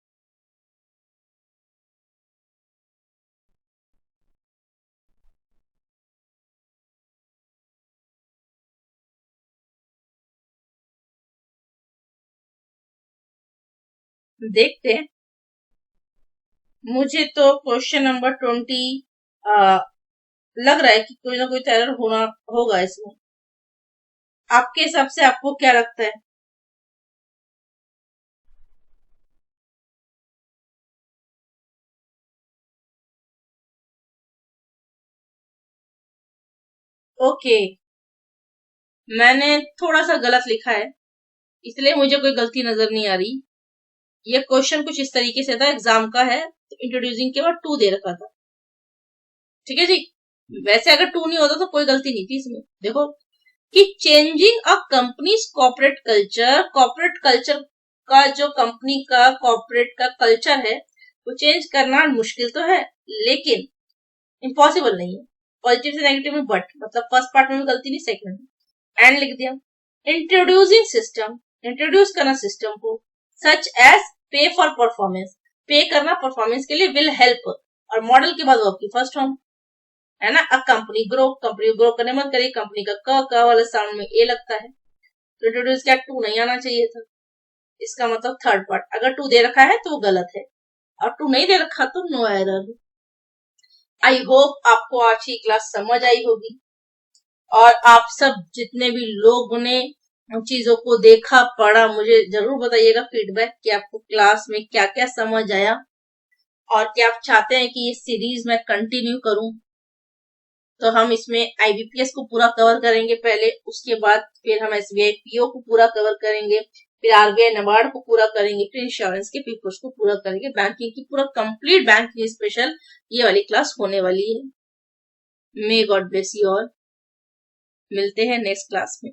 देखते हैं। मुझे तो क्वेश्चन नंबर 20 लग रहा है कि कोई ना कोई तो एरर होना होगा इसमें। आपके हिसाब से आपको क्या लगता है? ओके, मैंने थोड़ा सा गलत लिखा है, इसलिए मुझे कोई गलती नजर नहीं आ रही। ये क्वेश्चन कुछ इस तरीके से था, एग्जाम का है, तो इंट्रोड्यूसिंग के बाद 2 दे रखा था, ठीक है जी। वैसे अगर 2 नहीं होता तो कोई गलती नहीं थी इसमें। देखो कि changing a companies corporate culture, corporate culture का जो कंपनी का कॉर्पोरेट का कल्चर है वो चेंज करना मुश्किल तो है लेकिन इम्पॉसिबल नहीं है। पॉजिटिव से नेगेटिव में बट, मतलब फर्स्ट पार्ट में भी गलती नहीं, सेकंड में एंड लिख दिया। इंट्रोड्यूसिंग सिस्टम, इंट्रोड्यूस करना सिस्टम को, सच एज पे फॉर परफॉर्मेंस, पे करना परफॉर्मेंस के लिए, विल हेल्प, और मॉडल के बाद वर्ब की फर्स्ट फॉर्म, है ना। अ कंपनी ग्रो करने मत करिए, कंपनी का क वाले साउंड में ए लगता है, तो इंट्रोड्यूस क्या 2 नहीं आना चाहिए था। इसका मतलब थर्ड पार्ट, अगर 2 दे रखा है तो वो गलत है और 2 नहीं दे रखा तो नो एरर। आई होप आपको आज की क्लास समझ आई होगी और आप सब जितने भी लोगों ने उन चीजों को देखा पढ़ा, मुझे जरूर बताइएगा फीडबैक कि आपको क्लास में क्या क्या समझ आया और क्या आप चाहते हैं कि ये सीरीज मैं कंटिन्यू करूं। तो हम इसमें IBPS को पूरा कवर करेंगे पहले, उसके बाद फिर हम SBI PO को पूरा कवर करेंगे, फिर RBI NABARD को पूरा करेंगे, फिर इंश्योरेंस के पेपर्स को पूरा करेंगे, बैंकिंग की पूरा कंप्लीट बैंकिंग स्पेशल ये वाली क्लास होने वाली है। May God bless you all, मिलते हैं नेक्स्ट क्लास में।